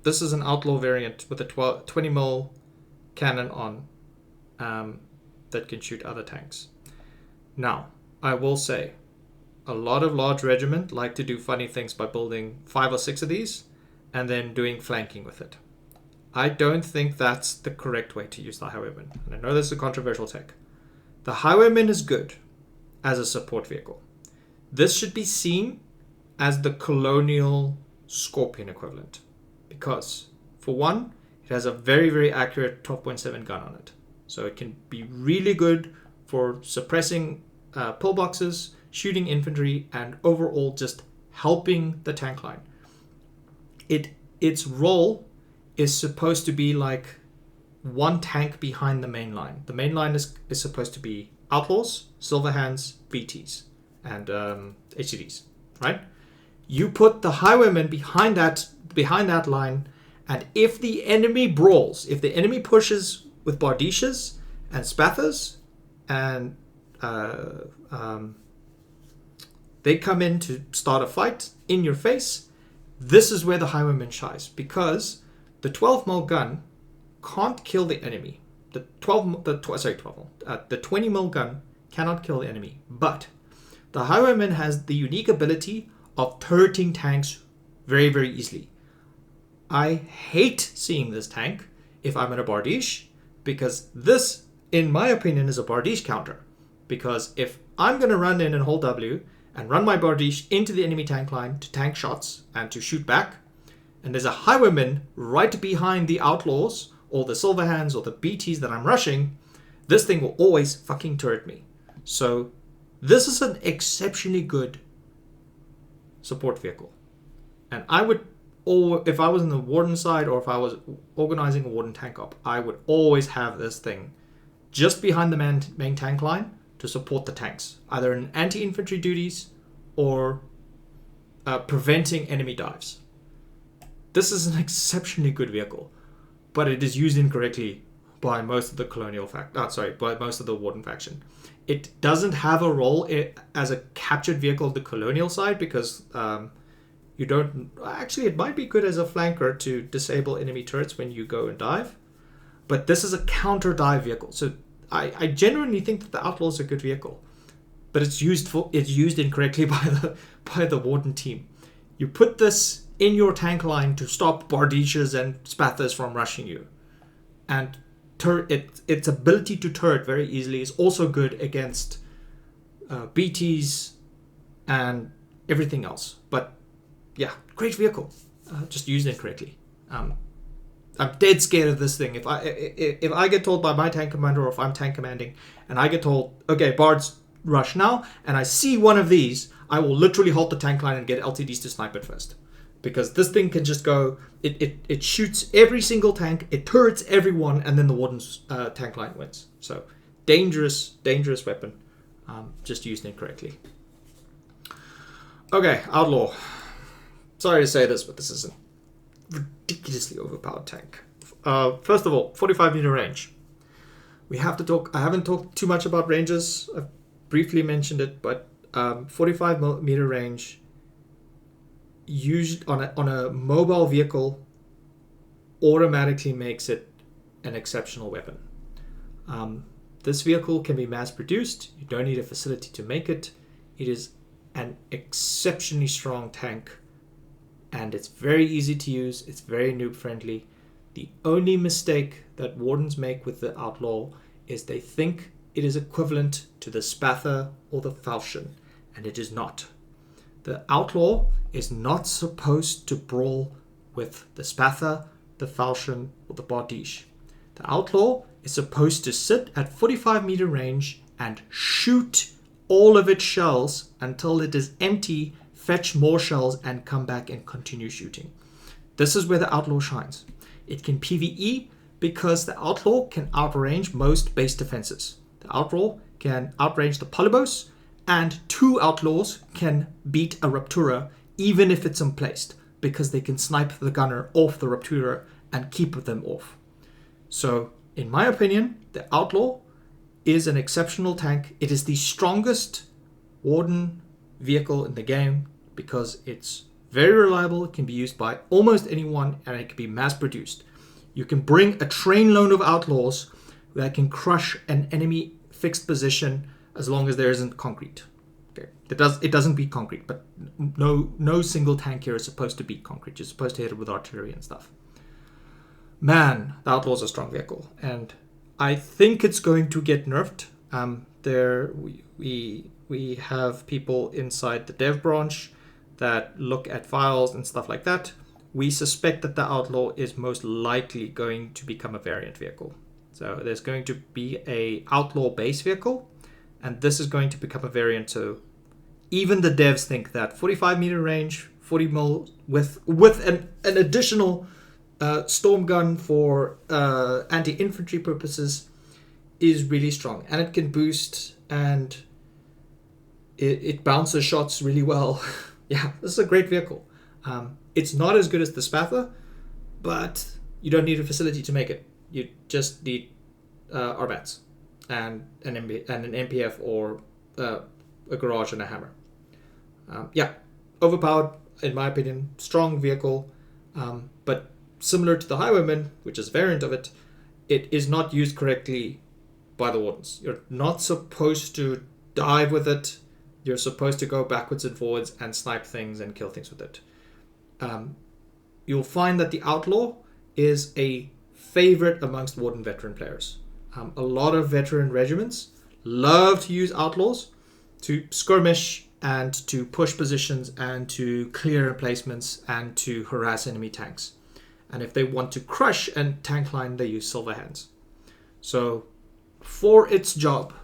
this is an Outlaw variant with a 20mm cannon on that can shoot other tanks. Now, I will say, a lot of large regiment like to do funny things by building 5 or 6 of these and then doing flanking with it. I don't think that's the correct way to use the Highwayman. And I know this is a controversial take. The Highwayman is good as a support vehicle. This should be seen as the Colonial Scorpion equivalent. Because, for one, it has a very, very accurate 12.7 gun on it. So it can be really good for suppressing pillboxes, shooting infantry, and overall just helping the tank line. its role is supposed to be like one tank behind the main line. The main line is supposed to be Outlaws, Silverhands, BTs, and HCDs, right? You put the Highwayman behind that line, and if the enemy brawls, if the enemy pushes with Bardiches and Spathas, and they come in to start a fight in your face, this is where the Highwayman shines, because the 12mm gun can't kill the enemy. The 20mm gun cannot kill the enemy, but the Highwayman has the unique ability of turreting tanks very, very easily. I hate seeing this tank if I'm in a Bardiche, because this, in my opinion, is a Bardiche counter. Because if I'm going to run in and hold W and run my Bardiche into the enemy tank line to tank shots and to shoot back, and there's a Highwayman right behind the Outlaws or the Silverhands or the BTs that I'm rushing, this thing will always fucking turret me. So this is an exceptionally good support vehicle. And I would, or if I was on the Warden side or if I was organizing a Warden tank up, I would always have this thing just behind the main tank line to support the tanks, either in anti-infantry duties or preventing enemy dives. This is an exceptionally good vehicle, but it is used incorrectly by most of the by most of the Warden faction. It doesn't have a role as a captured vehicle of the Colonial side, because you don't... Actually, it might be good as a flanker to disable enemy turrets when you go and dive, but this is a counter dive vehicle. So I genuinely think that the Outlaw is a good vehicle, but it's used incorrectly by the Warden team. You put this in your tank line to stop Bardiches and Spathas from rushing you, and its ability to turret very easily is also good against BTs and everything else. But yeah, great vehicle, just used incorrectly. I'm dead scared of this thing. If I get told by my tank commander, or if I'm tank commanding and I get told, okay, Bards rush now, and I see one of these, I will literally halt the tank line and get LTDs to snipe it first. Because this thing can just go, it shoots every single tank, it turrets everyone, and then the Warden's tank line wins. So dangerous weapon, just used incorrectly. Okay, Outlaw. Sorry to say this, but this is a ridiculously overpowered tank. First of all, 45 meter range. We have to talk. I haven't talked too much about ranges. I've briefly mentioned it, but 45 meter range used on a mobile vehicle automatically makes it an exceptional weapon. This vehicle can be mass produced. You don't need a facility to make it. It is an exceptionally strong tank, and it's very easy to use. It's very noob friendly. The only mistake that Wardens make with the Outlaw is they think it is equivalent to the Spatha or the Falchion, and it is not. The Outlaw is not supposed to brawl with the Spatha, the Falchion, or the Bardiche. The Outlaw is supposed to sit at 45 meter range and shoot all of its shells until it is empty, fetch more shells, and come back and continue shooting. This is where the Outlaw shines. It can PvE because the Outlaw can outrange most base defenses. The Outlaw can outrange the Polybolos, and 2 Outlaws can beat a Raptura even if it's emplaced, because they can snipe the gunner off the Raptura and keep them off. So, in my opinion, the Outlaw is an exceptional tank. It is the strongest Warden vehicle in the game because it's very reliable. It can be used by almost anyone, and it can be mass produced. You can bring a trainload of Outlaws that can crush an enemy fixed position as long as there isn't concrete. Okay, it doesn't beat concrete, but no single tank here is supposed to beat concrete. You're supposed to hit it with artillery and stuff. Man, the Outlaw's a strong vehicle, and I think it's going to get nerfed. We have people inside the dev branch that look at files and stuff like that. We suspect that the Outlaw is most likely going to become a variant vehicle. So there's going to be a Outlaw base vehicle, and this is going to become a variant. So even the devs think that 45 meter range 40 mil with an additional storm gun for anti-infantry purposes is really strong, and it can boost, and it bounces shots really well. Yeah, this is a great vehicle. It's not as good as the Spatha, but you don't need a facility to make it. You just need RBATs and an MPF or a garage and a hammer. Yeah, overpowered in my opinion. Strong vehicle, but similar to the Highwayman, which is a variant of it, it is not used correctly by the Wardens. You're not supposed to dive with it. You're supposed to go backwards and forwards and snipe things and kill things with it. You'll find that the Outlaw is a favorite amongst Warden veteran players. A lot of veteran regiments love to use Outlaws to skirmish and to push positions and to clear emplacements and to harass enemy tanks. And if they want to crush and tank line, they use Silver Hands. So for its job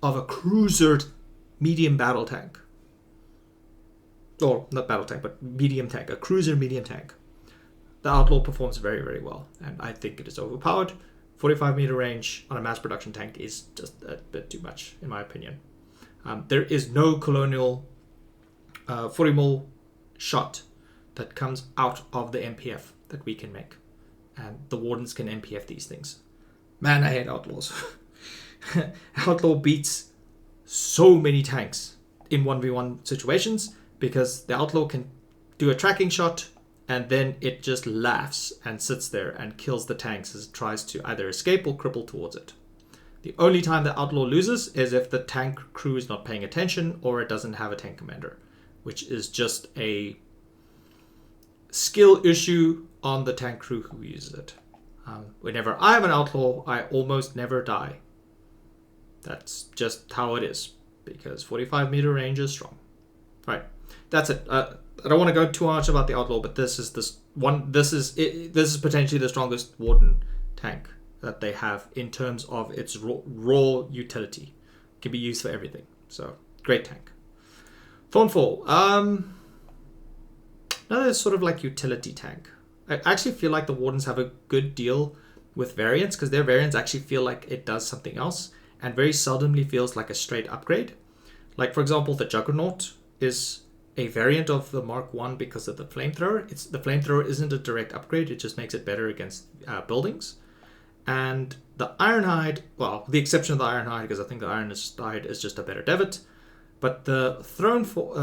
of a cruiser medium battle tank, or not battle tank, but medium tank, a cruiser medium tank, the Outlaw performs very, very well. And I think it is overpowered. 45 meter range on a mass production tank is just a bit too much, in my opinion. There is no colonial 40 mil shot that comes out of the MPF that we can make. And the Wardens can MPF these things. Man, I hate Outlaws. Outlaw beats so many tanks in 1v1 situations because the Outlaw can do a tracking shot and then it just laughs and sits there and kills the tanks as it tries to either escape or cripple towards it. The only time the Outlaw loses is if the tank crew is not paying attention or it doesn't have a tank commander, which is just a skill issue on the tank crew who uses it. Whenever I have an Outlaw, I almost never die. That's just how it is, because 45 meter range is strong. Right, that's it. I don't want to go too much about the Outlaw, but this is potentially the strongest Warden tank that they have in terms of its raw utility. It can be used for everything. So great tank. Thornfall. Another sort of like utility tank. I actually feel like the Wardens have a good deal with variants because their variants actually feel like it does something else and very seldomly feels like a straight upgrade. Like, for example, the Juggernaut is a variant of the Mark 1 because of the flamethrower. The flamethrower isn't a direct upgrade, it just makes it better against buildings. And the Ironhide, well, the exception of the Ironhide, because I think the Ironhide is just a better Devitt. But the Thornfall,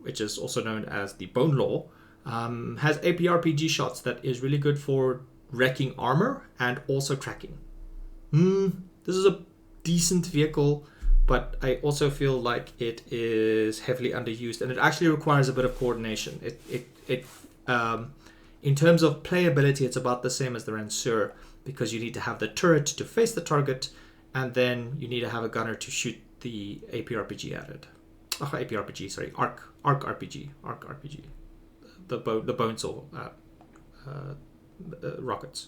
which is also known as the Bone Law, has APRPG shots that is really good for wrecking armor and also tracking. This is a decent vehicle, but I also feel like it is heavily underused and it actually requires a bit of coordination. In terms of playability, it's about the same as the Ranseur because you need to have the turret to face the target and then you need to have a gunner to shoot the APRPG at it. Arc RPG. The Bonesaw rockets.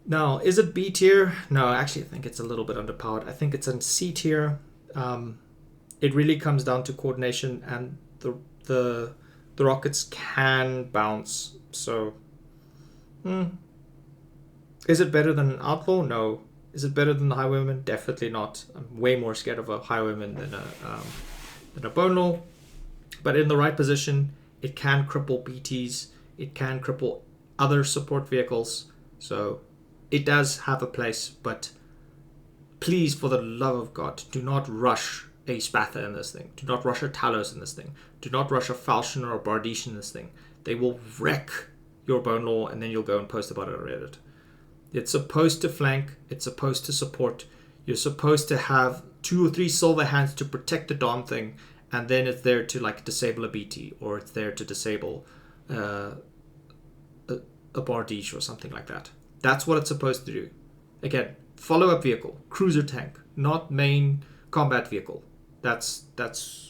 Now, is it B tier? No, actually I think it's a little bit underpowered. I think it's in C tier. It really comes down to coordination and the rockets can bounce. So, is it better than an Outlaw? No. Is it better than the Highwayman? Definitely not. I'm way more scared of a Highwayman than a Bone Law. But in the right position, it can cripple BTs. It can cripple other support vehicles. So it does have a place. But please, for the love of God, do not rush a Spatha in this thing. Do not rush a Talos in this thing. Do not rush a Falchion or a Bardiche in this thing. They will wreck your Bone Law and then you'll go and post about it on Reddit. It's supposed to flank. It's supposed to support. You're supposed to have 2 or 3 silver hands to protect the Dom thing, and then it's there to like disable a BT or it's there to disable a Bardiche or something like that. That's what it's supposed to do. Again, follow-up vehicle, cruiser tank, not main combat vehicle. That's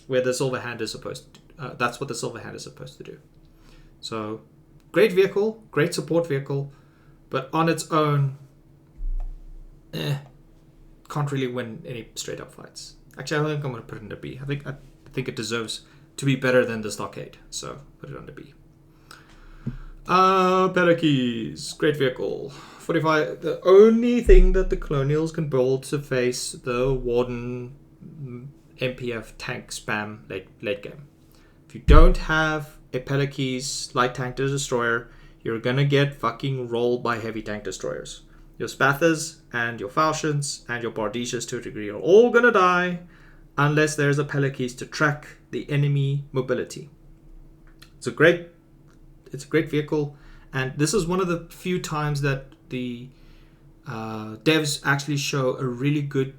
where the silver hand is supposed to. That's what the silver hand is supposed to do. So, great vehicle, great support vehicle. But on its own, can't really win any straight up fights. Actually, I think I'm going to put it in a B. I think think it deserves to be better than the Stockade. So put it under B. Pelakes, great vehicle. 45. The only thing that the Colonials can build to face the Warden MPF tank spam late game. If you don't have a Pelakes light tank destroyer, you're gonna get fucking rolled by heavy tank destroyers. Your Spathas and your Falchions and your Bardiches to a degree are all gonna die unless there's a Pelakes to track the enemy mobility. It's a great vehicle, and this is one of the few times that the devs actually show a really good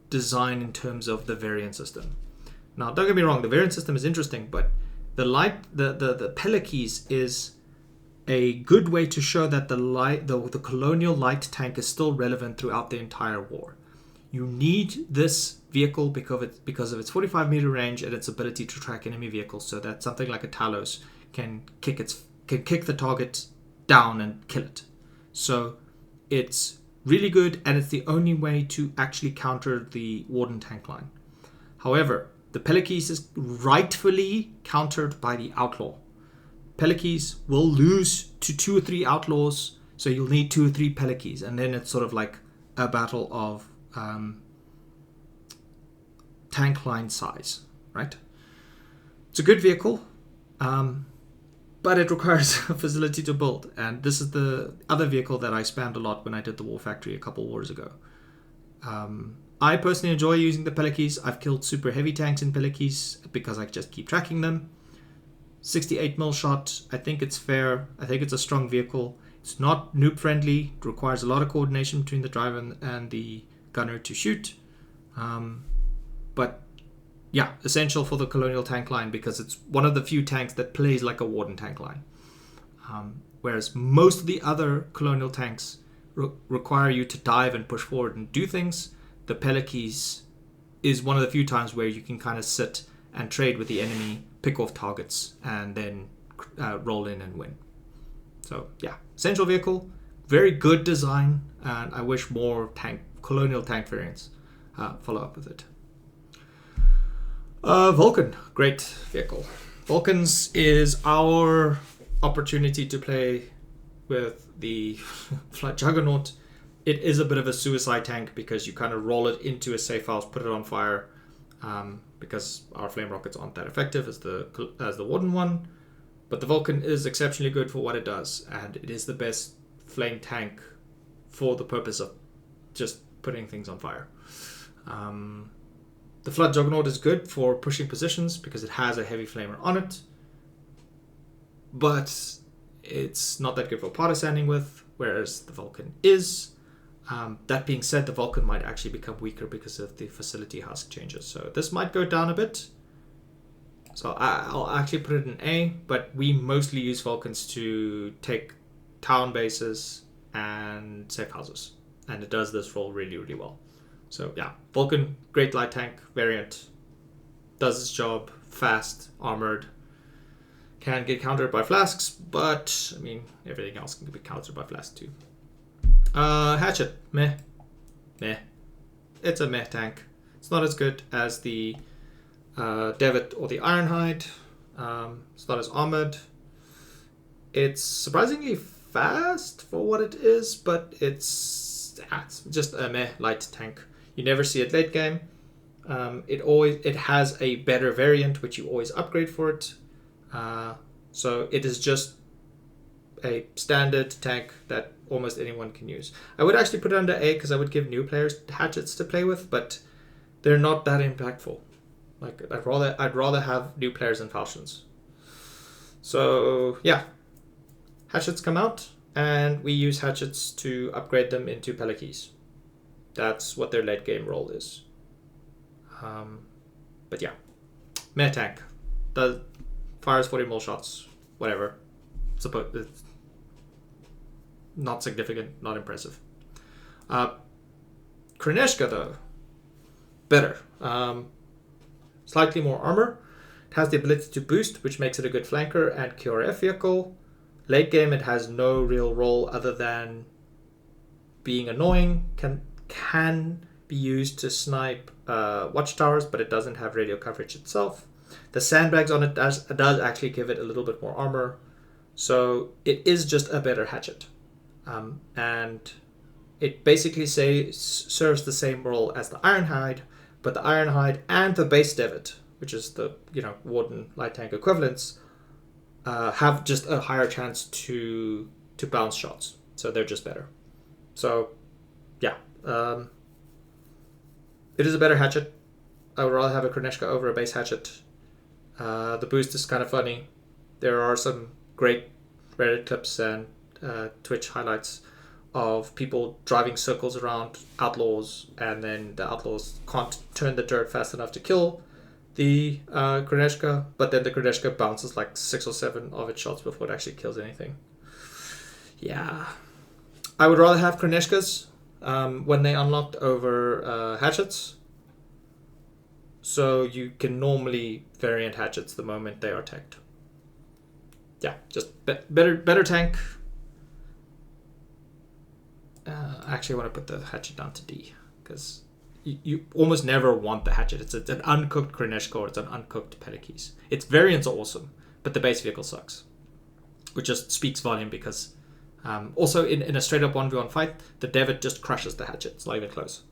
design in terms of the variant system. Now, don't get me wrong, the variant system is interesting, but the Pelakes is a good way to show that the colonial light tank is still relevant throughout the entire war. You need this vehicle because of its 45-meter range and its ability to track enemy vehicles, so that something like a Talos can kick the target down and kill it. So it's really good, and it's the only way to actually counter the Warden tank line. However, the Pelakes is rightfully countered by the Outlaw. Pelakes will lose to 2 or 3 Outlaws, so you'll need 2 or 3 Pelakes, and then it's sort of like a battle of tank line size, right? It's a good vehicle, but it requires a facility to build, and this is the other vehicle that I spammed a lot when I did the War Factory a couple wars ago. I personally enjoy using the Pelakes. I've killed super heavy tanks in Pelakes because I just keep tracking them. 68mm shot, I think it's fair. I think it's a strong vehicle. It's not noob friendly. It requires a lot of coordination between the driver and the gunner to shoot. But yeah, essential for the colonial tank line because it's one of the few tanks that plays like a Warden tank line. Whereas most of the other colonial tanks require you to dive and push forward and do things. The Pelakes is one of the few times where you can kind of sit and trade with the enemy, pick off targets, and then roll in and win. So yeah, essential vehicle, very good design, and I wish more colonial tank variants follow up with it. Vulcan, great vehicle. Vulcans is our opportunity to play with the Flight Juggernaut. It is a bit of a suicide tank because you kind of roll it into a safe house, put it on fire, because our flame rockets aren't that effective as the Warden one. But the Vulcan is exceptionally good for what it does, and it is the best flame tank for the purpose of just putting things on fire. The Flood Juggernaut is good for pushing positions because it has a heavy flamer on it, but it's not that good for partisaning with, whereas the Vulcan is. That being said, the Vulcan might actually become weaker because of the facility husk changes. So this might go down a bit. So I'll actually put it in A, but we mostly use Vulcans to take town bases and safe houses. And it does this role really, really well. So yeah, Vulcan, great light tank variant. Does its job, fast, armored. Can get countered by flasks, but I mean, everything else can be countered by flasks too. Hatchet, meh. It's a meh tank. It's not as good as the Devitt or the Ironhide. It's not as armored. It's surprisingly fast for what it is, but it's just a meh light tank. You never see it late game. It has a better variant which you always upgrade for it. So it is just a standard tank that almost anyone can use. I would actually put it under A because I would give new players hatchets to play with, but they're not that impactful. Like I'd rather have new players than Falchions. So yeah, hatchets come out, and we use hatchets to upgrade them into Pelakes. That's what their late game role is. But yeah, meh tank. Fires 40mm shots, whatever. It's not significant, not impressive. Kreneshka though, better. Slightly more armor. It has the ability to boost, which makes it a good flanker and QRF vehicle. Late game, it has no real role other than being annoying. Can be used to snipe watchtowers, but it doesn't have radio coverage itself. The sandbags on it does actually give it a little bit more armor. So it is just a better hatchet. And it basically serves the same role as the Ironhide, but the Ironhide and the base Devitt, which is the Warden light tank equivalents, have just a higher chance to bounce shots. So they're just better. So yeah, it is a better hatchet. I would rather have a Kroneshka over a base hatchet. The boost is kind of funny. There are some great Reddit clips and Twitch highlights of people driving circles around outlaws, and then the outlaws can't turn the dirt fast enough to kill the Kroneshka, but then the Kroneshka bounces like 6 or 7 of its shots before it actually kills anything. Yeah. I would rather have Kroneshkas when they unlocked over hatchets. So you can normally variant hatchets the moment they are tanked. Yeah, just better tank. I actually want to put the hatchet down to D, because you almost never want the hatchet. It's an uncooked Kroneshka or it's an uncooked Pedikis. Its variants are awesome, but the base vehicle sucks, which just speaks volume because also in a straight up 1v1 fight, the Devitt just crushes the hatchet. It's not even close,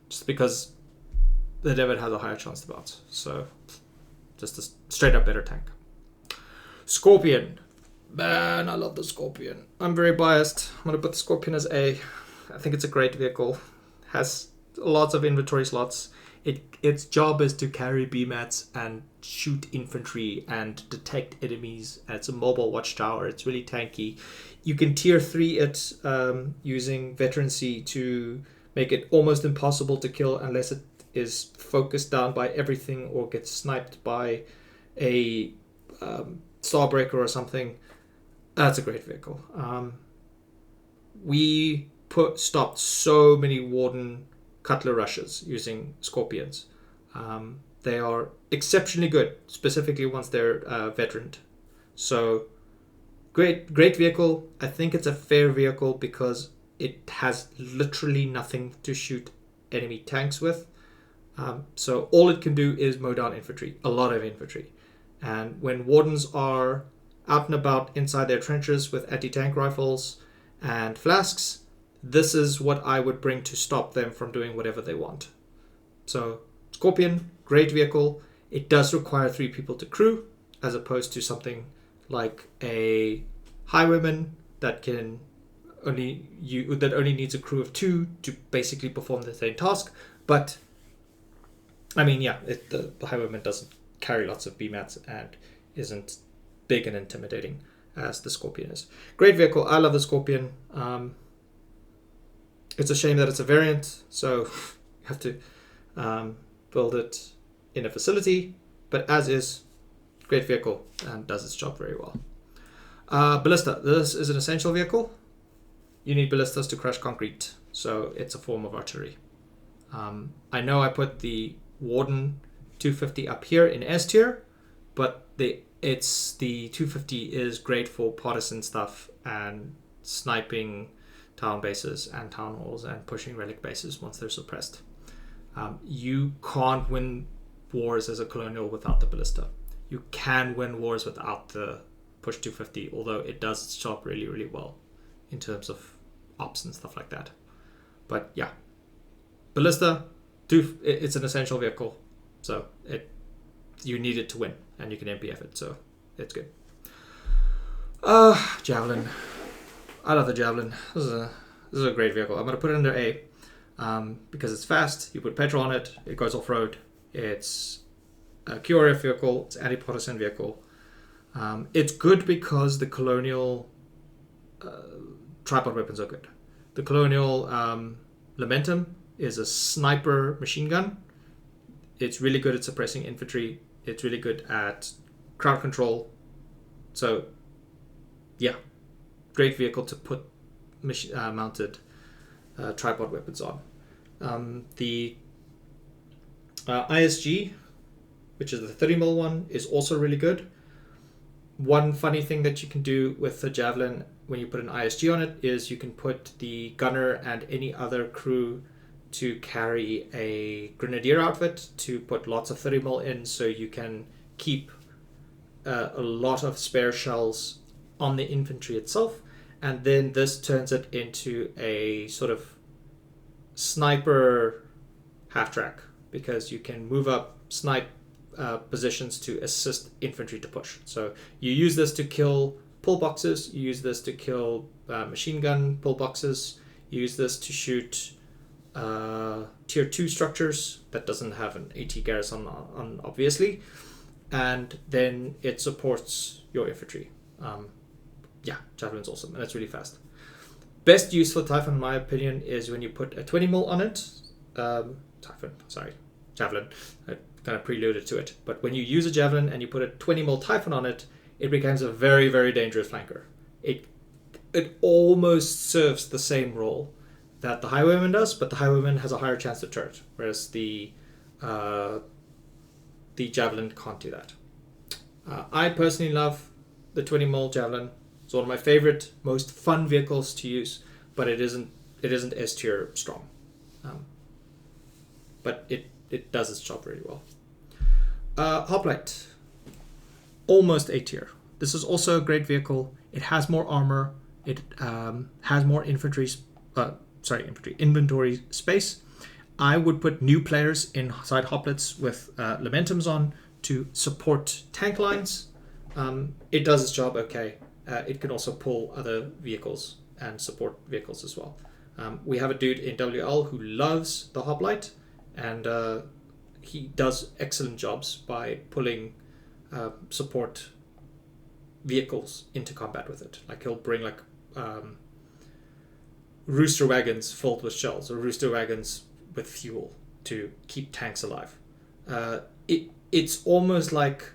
just because the Devitt has a higher chance to bounce. So just a straight up better tank. Scorpion. Man, I love the Scorpion. I'm very biased. I'm going to put the Scorpion as A. I think it's a great vehicle. Has lots of inventory slots. Its job is to carry BMATs and shoot infantry and detect enemies. And it's a mobile watchtower. It's really tanky. You can tier 3 it using veterancy to make it almost impossible to kill unless it is focused down by everything or gets sniped by a Starbreaker or something. That's a great vehicle. We stopped so many Warden Cutler rushes using Scorpions. They are exceptionally good, specifically once they're veteraned. So great vehicle. I think it's a fair vehicle because it has literally nothing to shoot enemy tanks with. So all it can do is mow down infantry, a lot of infantry. And when Wardens are out and about inside their trenches with anti-tank rifles and flasks, this is what I would bring to stop them from doing whatever they want. So Scorpion, great vehicle. It does require 3 people to crew, as opposed to something like a Highwayman that only needs a crew of 2 to basically perform the same task. But I mean, yeah, the Highwayman doesn't carry lots of BMATs and isn't big and intimidating as the Scorpion is. Great vehicle. I love the Scorpion. It's a shame that it's a variant, so you have to build it in a facility, but as is, great vehicle and does its job very well. Ballista. This is an essential vehicle. You need ballistas to crush concrete, so it's a form of artillery. I know I put the Warden 250 up here in S tier, but the 250 is great for partisan stuff and sniping town bases and town halls and pushing relic bases once they're suppressed. You can't win wars as a colonial without the ballista. You can win wars without the push 250, although it does its job really, really well in terms of ops and stuff like that. But yeah, ballista, it's an essential vehicle, so you need it to win, and you can MPF it, so it's good. Javelin. I love the Javelin. This is a great vehicle. I'm going to put it under A because it's fast. You put petrol on it. It goes off-road. It's a QRF vehicle. It's an anti-partisan vehicle. It's good because the colonial tripod weapons are good. The colonial Lamentum is a sniper machine gun. It's really good at suppressing infantry. It's really good at crowd control. So, yeah. Great vehicle to put mounted tripod weapons on. The ISG, which is the 30mm one, is also really good. One funny thing that you can do with the Javelin when you put an ISG on it is you can put the gunner and any other crew to carry a grenadier outfit to put lots of 30mm in, so you can keep a lot of spare shells on the infantry itself, and then this turns it into a sort of sniper half-track, because you can move up snipe positions to assist infantry to push. So you use this to kill pull boxes, you use this to kill machine gun pull boxes, you use this to shoot tier 2 structures that doesn't have an AT garrison on obviously, and then it supports your infantry. Yeah, Javelin's awesome, and it's really fast. Best use for Typhon, in my opinion, is when you put a 20mm on it. Javelin. I kind of preluded to it. But when you use a Javelin and you put a 20mm Typhon on it, it becomes a very, very dangerous flanker. It almost serves the same role that the Highwayman does, but the Highwayman has a higher chance to turret, whereas the Javelin can't do that. I personally love the 20mm Javelin. It's one of my favorite, most fun vehicles to use, but it isn't S tier strong. But it does its job really well. Hoplite, almost A tier. This is also a great vehicle. It has more armor. It has more inventory space. I would put new players inside hoplites with Lamentums on to support tank lines. It does its job okay. It can also pull other vehicles and support vehicles as well. We have a dude in WL who loves the hoplite, and he does excellent jobs by pulling support vehicles into combat with it. Like he'll bring like rooster wagons filled with shells or rooster wagons with fuel to keep tanks alive. It's almost like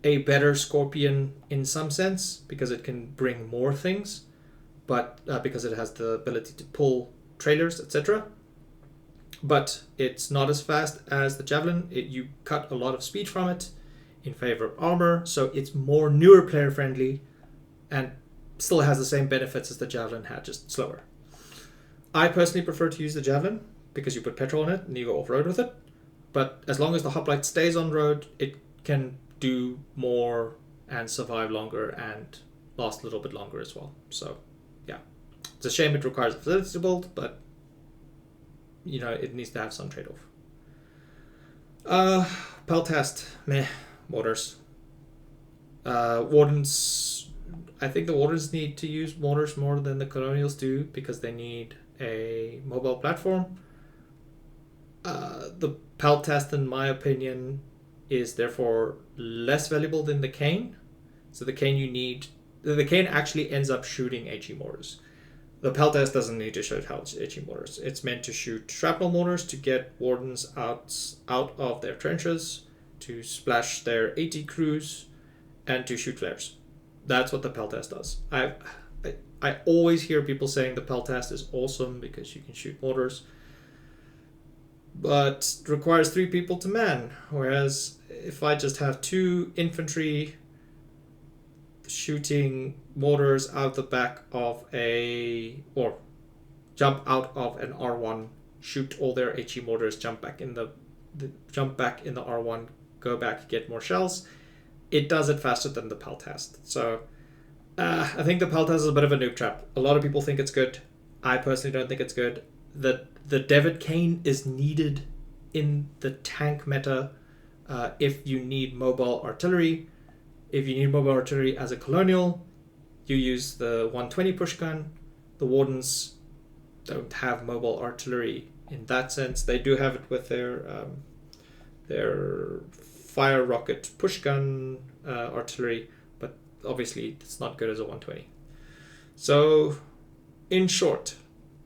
a better Scorpion in some sense, because it can bring more things, but because it has the ability to pull trailers, etc. But it's not as fast as the Javelin. You cut a lot of speed from it in favor of armor, so it's more newer player friendly and still has the same benefits as the Javelin had, just slower. I personally prefer to use the Javelin because you put petrol in it and you go off-road with it, but as long as the hoplite stays on road, it can do more and survive longer and last a little bit longer as well. So yeah, it's a shame it requires a facility build, but you know, it needs to have some trade-off. Peltast, meh. Mortars. Wardens, I think the Wardens need to use mortars more than the Colonials do, because they need a mobile platform. The Peltast, in my opinion, is therefore less valuable than the Caine. So the Caine actually ends up shooting HE mortars. The Peltast doesn't need to shoot HE mortars. It's meant to shoot shrapnel mortars to get Wardens out of their trenches, to splash their AT crews, and to shoot flares. That's what the Peltast does. I always hear people saying the Peltast is awesome because you can shoot mortars, but it requires 3 people to man, whereas if I just have 2 infantry shooting mortars out the back of or jump out of an R1, shoot all their HE mortars, jump back in the R1, go back, get more shells, it does it faster than the Peltast. So I think the Peltast is a bit of a noob trap. A lot of people think it's good. I personally don't think it's good. The Devitt Caine is needed in the tank meta if you need mobile artillery. If you need mobile artillery as a colonial, you use the 120 pushgun. The Wardens don't have mobile artillery in that sense. They do have it with their fire rocket pushgun artillery, but obviously it's not good as a 120. So, in short,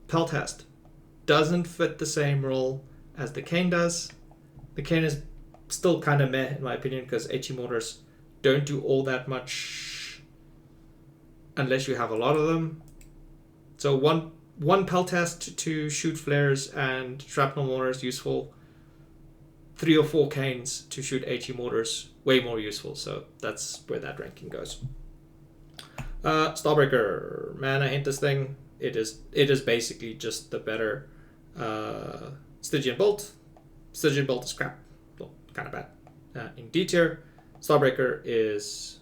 Peltast doesn't fit the same role as the Caine does. The Caine is still kind of meh in my opinion, because HE mortars don't do all that much unless you have a lot of them. So one Peltast to shoot flares and shrapnel mortars useful. 3 or 4 Caines to shoot HE mortars, way more useful. So that's where that ranking goes. Starbreaker, man, I hate this thing. It is basically just the better Stygian Bolt. Stygian Bolt is crap. Well, kind of bad. In D tier, Starbreaker is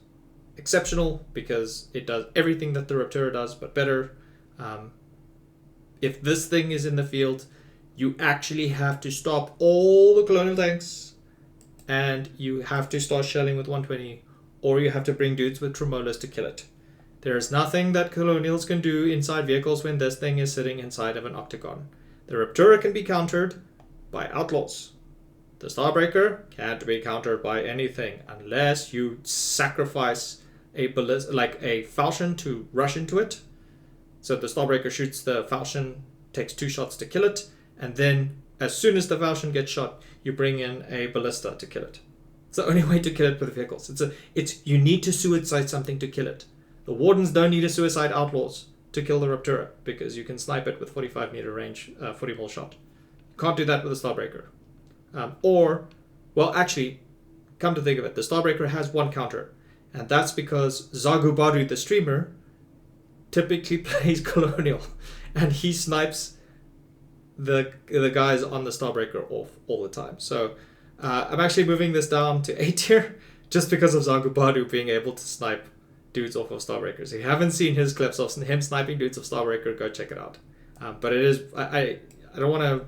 exceptional because it does everything that the Raptura does, but better. If this thing is in the field, you actually have to stop all the colonial tanks, and you have to start shelling with 120, or you have to bring dudes with tremolas to kill it. There is nothing that colonials can do inside vehicles when this thing is sitting inside of an octagon. The Raptura can be countered by outlaws. The Starbreaker can't be countered by anything unless you sacrifice a Falchion to rush into it. So the Starbreaker shoots the Falchion, takes 2 shots to kill it, and then as soon as the Falchion gets shot, you bring in a ballista to kill it. It's the only way to kill it with vehicles. You need to suicide something to kill it. The Wardens don't need to suicide outlaws to kill the Raptura because you can snipe it with 45 meter range, 40 mil shot. You can't do that with a Starbreaker. Actually, come to think of it, the Starbreaker has one counter, and that's because Zagubaru, the streamer, typically plays Colonial, and he snipes the guys on the Starbreaker off all the time. So I'm actually moving this down to A tier just because of Zagubaru being able to snipe dudes off of Starbreakers. If you haven't seen his clips of him sniping dudes of Starbreaker, go check it out. But it is, I don't want to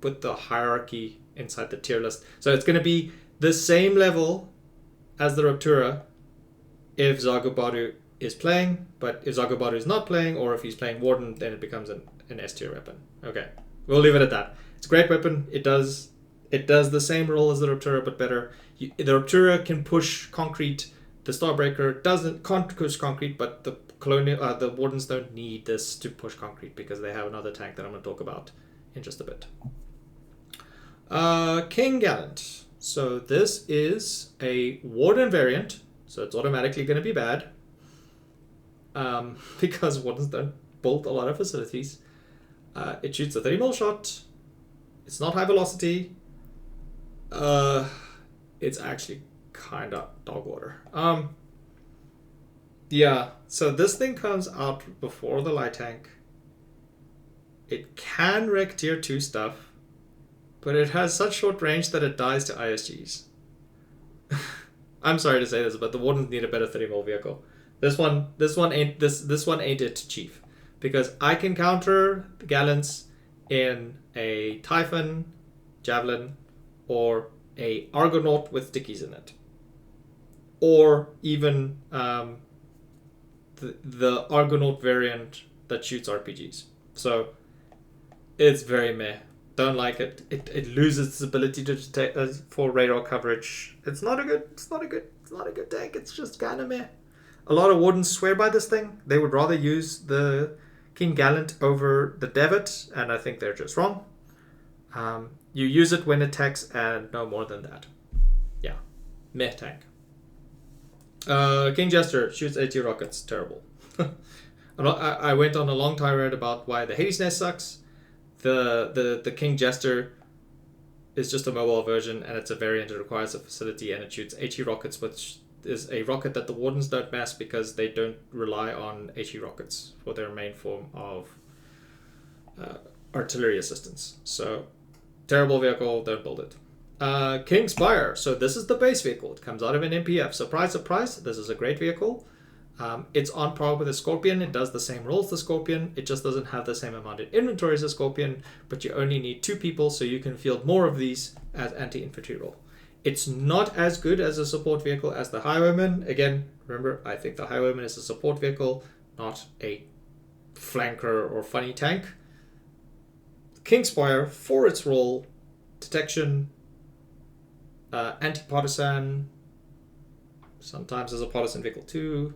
put the hierarchy inside the tier list. So it's going to be the same level as the Raptura if Zagubaru is playing, but if Zagubaru is not playing, or if he's playing Warden, then it becomes an S tier weapon. Okay, we'll leave it at that. It's a great weapon. It does the same role as the Raptura, but better. The Raptura can push concrete. The Starbreaker can't push concrete, but the Wardens don't need this to push concrete because they have another tank that I'm going to talk about in just a bit. King Gallant. So this is a Warden variant, so it's automatically going to be bad because Wardens don't bolt a lot of facilities. It shoots a 30 mil shot. It's not high velocity. It's actually kind of dog water. Yeah, so this thing comes out before the light tank. It can wreck tier 2 stuff, but it has such short range that it dies to ISGs. I'm sorry to say this, but the Wardens need a better 30 mil vehicle. This one ain't it, Chief, because I can counter the Gallants in a Typhon, Javelin, or a Argonaut with stickies in it, or even the Argonaut variant that shoots RPGs. So it's very meh. Don't like it. It loses its ability to detect for radar coverage. It's not a good tank. It's just kind of meh. A lot of Wardens swear by this thing. They would rather use the King Gallant over the Devitt, and I think they're just wrong. You use it when it attacks, and no more than that. Yeah, meh tank. King Jester shoots AT rockets. Terrible. I went on a long tirade about why the Hades Nest sucks. The King Jester is just a mobile version, and it's a variant. It requires a facility, and it shoots AT rockets, which is a rocket that the Wardens don't mess because they don't rely on AT rockets for their main form of artillery assistance. So terrible vehicle, don't build it. King Spire. So this is the base vehicle. It comes out of an MPF. Surprise, surprise, this is a great vehicle. It's on par with a Scorpion. It does the same role as the Scorpion. It just doesn't have the same amount of inventory as a Scorpion, but you only need 2 people, so you can field more of these as anti-infantry role. It's not as good as a support vehicle as the Highwayman. Again, remember, I think the Highwayman is a support vehicle, not a flanker or funny tank. Kingspire, for its role, detection, anti-partisan, sometimes as a partisan vehicle too,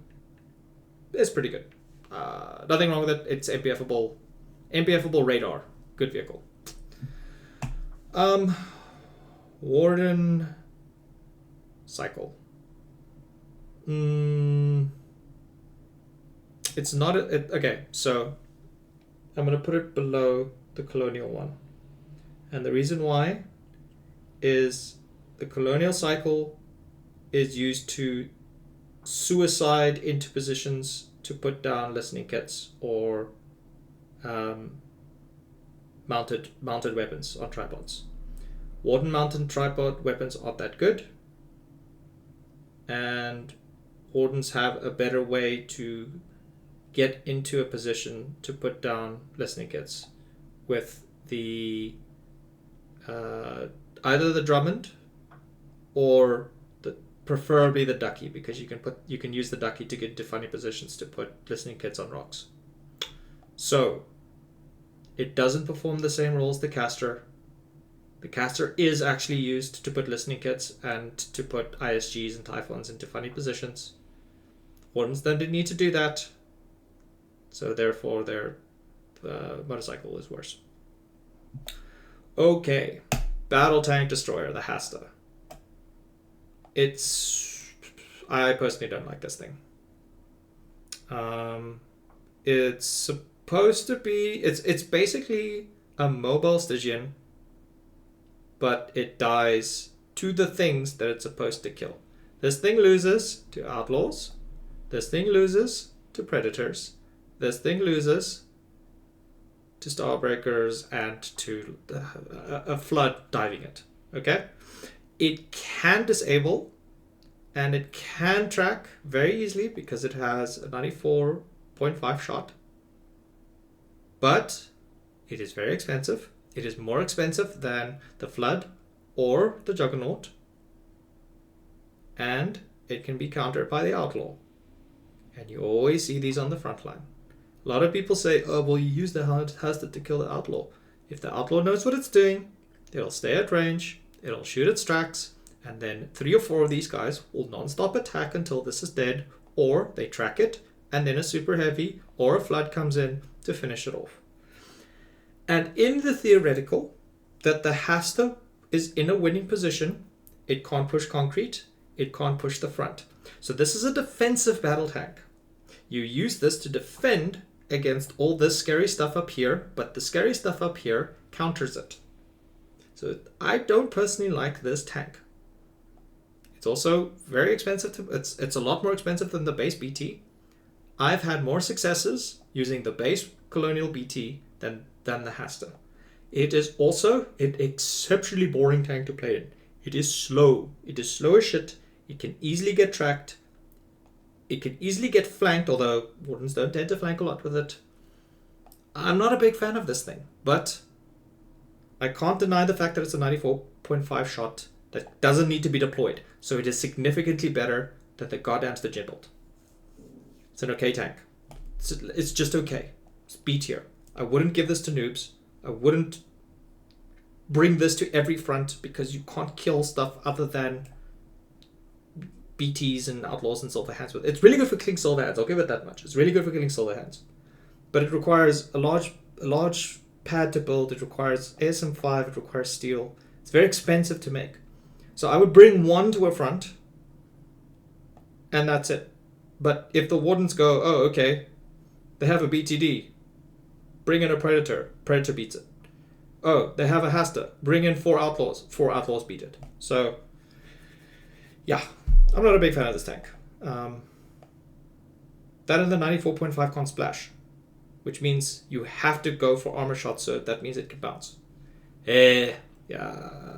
is pretty good. Nothing wrong with it. It's MPF-able radar. Good vehicle. Warden cycle. It's not okay, so I'm gonna put it below the colonial one, and the reason why is the colonial cycle is used to suicide into positions to put down listening kits or mounted weapons on tripods. Warden mounted tripod weapons aren't that good, and Wardens have a better way to get into a position to put down listening kits with the either the Drummond or preferably the Ducky, because you can use the Ducky to get into funny positions to put listening kits on rocks. So it doesn't perform the same role as the caster. The caster is actually used to put listening kits and to put ISGs and Typhons into funny positions. Wardens then didn't need to do that, so therefore their motorcycle is worse. Okay, Battle Tank Destroyer, the Hasta. I personally don't like this thing. It's supposed to be, it's basically a mobile Stygian, but it dies to the things that it's supposed to kill. This thing loses to Outlaws. This thing loses to Predators. This thing loses to Starbreakers and to a Flood diving it. Okay? It can disable and it can track very easily because it has a 94.5 shot. But it is very expensive. It is more expensive than the Flood or the Juggernaut. And it can be countered by the Outlaw. And you always see these on the front line. A lot of people say, oh, well, you use the Hasta to kill the Outlaw. If the Outlaw knows what it's doing, it'll stay at range, it'll shoot its tracks, and then 3 or 4 of these guys will non-stop attack until this is dead, or they track it, and then a super heavy or a Flood comes in to finish it off. And in the theoretical that the Hasta is in a winning position, it can't push concrete, it can't push the front. So this is a defensive battle tank. You use this to defend against all this scary stuff up here, but the scary stuff up here counters it. So I don't personally like this tank. It's also very expensive. It's a lot more expensive than the base BT. I've had more successes using the base Colonial BT than the Hasta. It is also an exceptionally boring tank to play in. It is slow. It is slow as shit. It can easily get tracked. It can easily get flanked, although Wardens don't tend to flank a lot with it. I'm not a big fan of this thing, but I can't deny the fact that it's a 94.5 shot that doesn't need to be deployed. So it is significantly better than the goddamn Stygian bolt. It's an okay tank. It's just okay. It's B tier. I wouldn't give this to noobs. I wouldn't bring this to every front because you can't kill stuff other than BTs and Outlaws and Silver Hands with. It's really good for killing Silver Hands. I'll give it that much. It's really good for killing Silver Hands. But it requires a large pad to build. It requires ASM5. It requires steel. It's very expensive to make. So I would bring one to a front, and that's it. But if the Wardens go, oh, okay, they have a BTD, bring in a Predator. Predator beats it. Oh, they have a Hasta. Bring in 4 Outlaws. 4 Outlaws beat it. So, yeah, I'm not a big fan of this tank. That and the 94.5 con splash, which means you have to go for armor shots, so that means it can bounce. Yeah,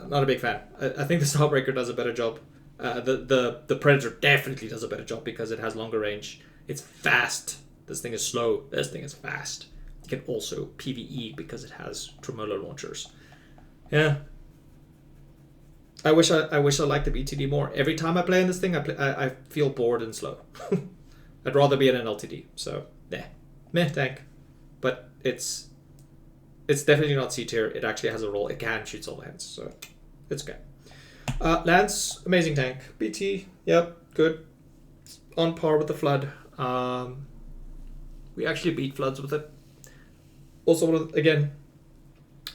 not a big fan. I think the Starbreaker does a better job. The Predator definitely does a better job because it has longer range. It's fast. This thing is slow. This thing is fast. It can also PvE because it has tremolo launchers. Yeah. I wish I liked the BTD more. Every time I play in this thing, I feel bored and slow. I'd rather be in an LTD. So, meh tank. But it's definitely not C tier. It actually has a role. It can shoot Silver Hands, so it's okay. Lance, amazing tank. BT, yep, good. On par with the Flood. We actually beat Floods with it. Also, again,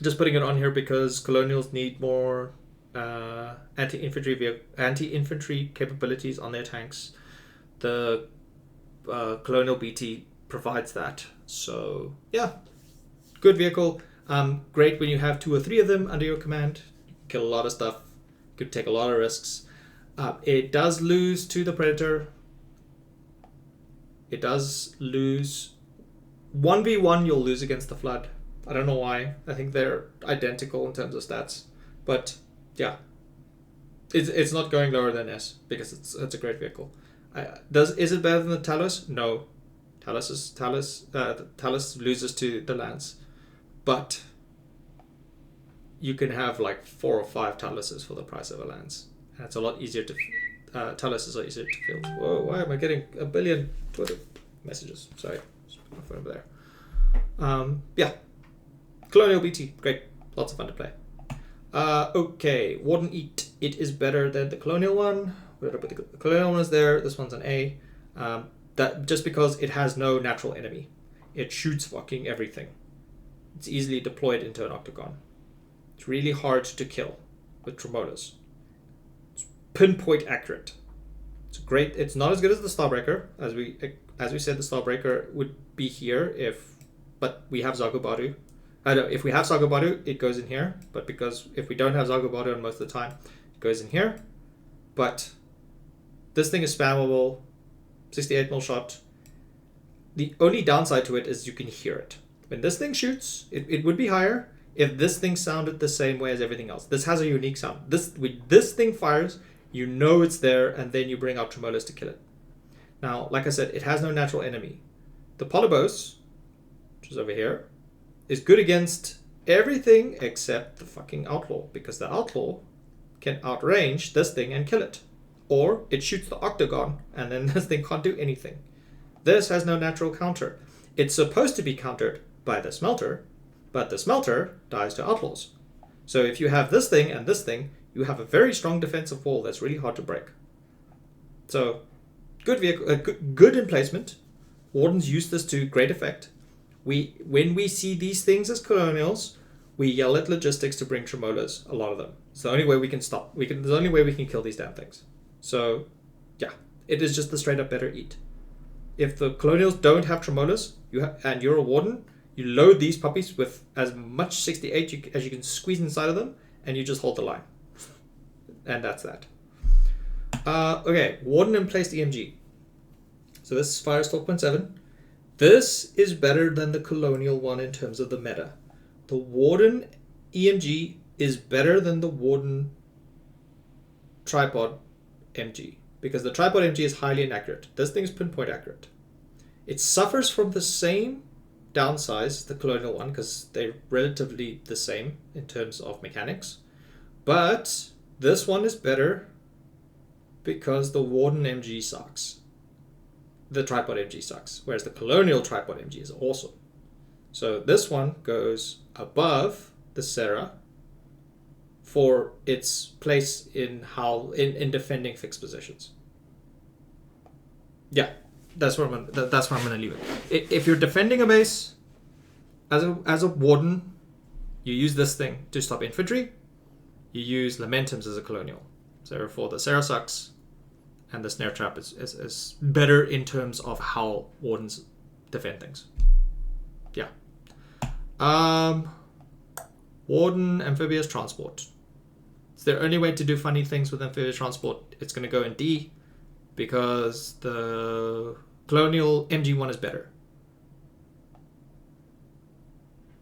just putting it on here because Colonials need more anti-infantry capabilities on their tanks. The Colonial BT provides that. So, yeah, good vehicle. Great when you have 2 or 3 of them under your command. Kill a lot of stuff. Could take a lot of risks. It does lose to the Predator. It does lose 1v1. You'll lose against the Flood. I don't know why. I think they're identical in terms of stats. But yeah, it's not going lower than S because it's a great vehicle. Is it better than the Talos? No. Talos loses to the Lance, but you can have like 4 or 5 Taloses for the price of a Lance, and it's a lot easier to. Talos are easier to field. Whoa! Why am I getting a billion Twitter messages? Sorry, just put my phone over there. Yeah, Colonial BT, great, lots of fun to play. Okay, Warden Eat. It is better than the Colonial one. Where did I put the Colonial one is there. This one's an A. That just because it has no natural enemy, it shoots fucking everything. It's easily deployed into an octagon. It's really hard to kill with Tremolas. It's pinpoint accurate. It's great. It's not as good as the Starbreaker, as we said. The Starbreaker would be here but we have Zagubadu. If we have Zagubadu, it goes in here. But because if we don't have Zagubadu, and most of the time, it goes in here. But this thing is spammable. 68 mil shot. The only downside to it is you can hear it. When this thing shoots, it would be higher if this thing sounded the same way as everything else. This has a unique sound. When this thing fires, you know it's there, and then you bring out Tremolas to kill it. Now, like I said, it has no natural enemy. The Polybolos, which is over here, is good against everything except the fucking Outlaw, because the Outlaw can outrange this thing and kill it. Or it shoots the octagon, and then this thing can't do anything. This has no natural counter. It's supposed to be countered by the Smelter, but the Smelter dies to Outlaws. So if you have this thing and this thing, you have a very strong defensive wall that's really hard to break. So, good vehicle, good emplacement. Wardens use this to great effect. When we see these things as Colonials, we yell at logistics to bring Tremolas, a lot of them. It's the only way we can stop. It's the only way we can kill these damn things. So, yeah, it is just the straight up better eat. If the Colonials don't have Tremolas, and you're a Warden, you load these puppies with as much 68 as you can squeeze inside of them, and you just hold the line. And that's that. Okay, Warden Emplaced EMG. So this is Firestalk 0.7. This is better than the Colonial one in terms of the meta. The Warden EMG is better than the Warden Tripod MG, because the Tripod MG is highly inaccurate. This thing is pinpoint accurate. It suffers from the same downsides as the Colonial one, because they're relatively the same in terms of mechanics. But this one is better because the Warden MG sucks. The Tripod MG sucks, whereas the Colonial Tripod MG is awesome. So this one goes above the Serra for its place in in defending fixed positions. Yeah, that's where I'm gonna leave it. If you're defending a base as a Warden, you use this thing to stop infantry. You use Lamentums as a Colonial. So therefore the Serra sucks, and the Snare Trap is better in terms of how Wardens defend things. Yeah. Warden Amphibious Transport. It's their only way to do funny things with Amphibious Transport. It's going to go in D because the Colonial MG1 is better.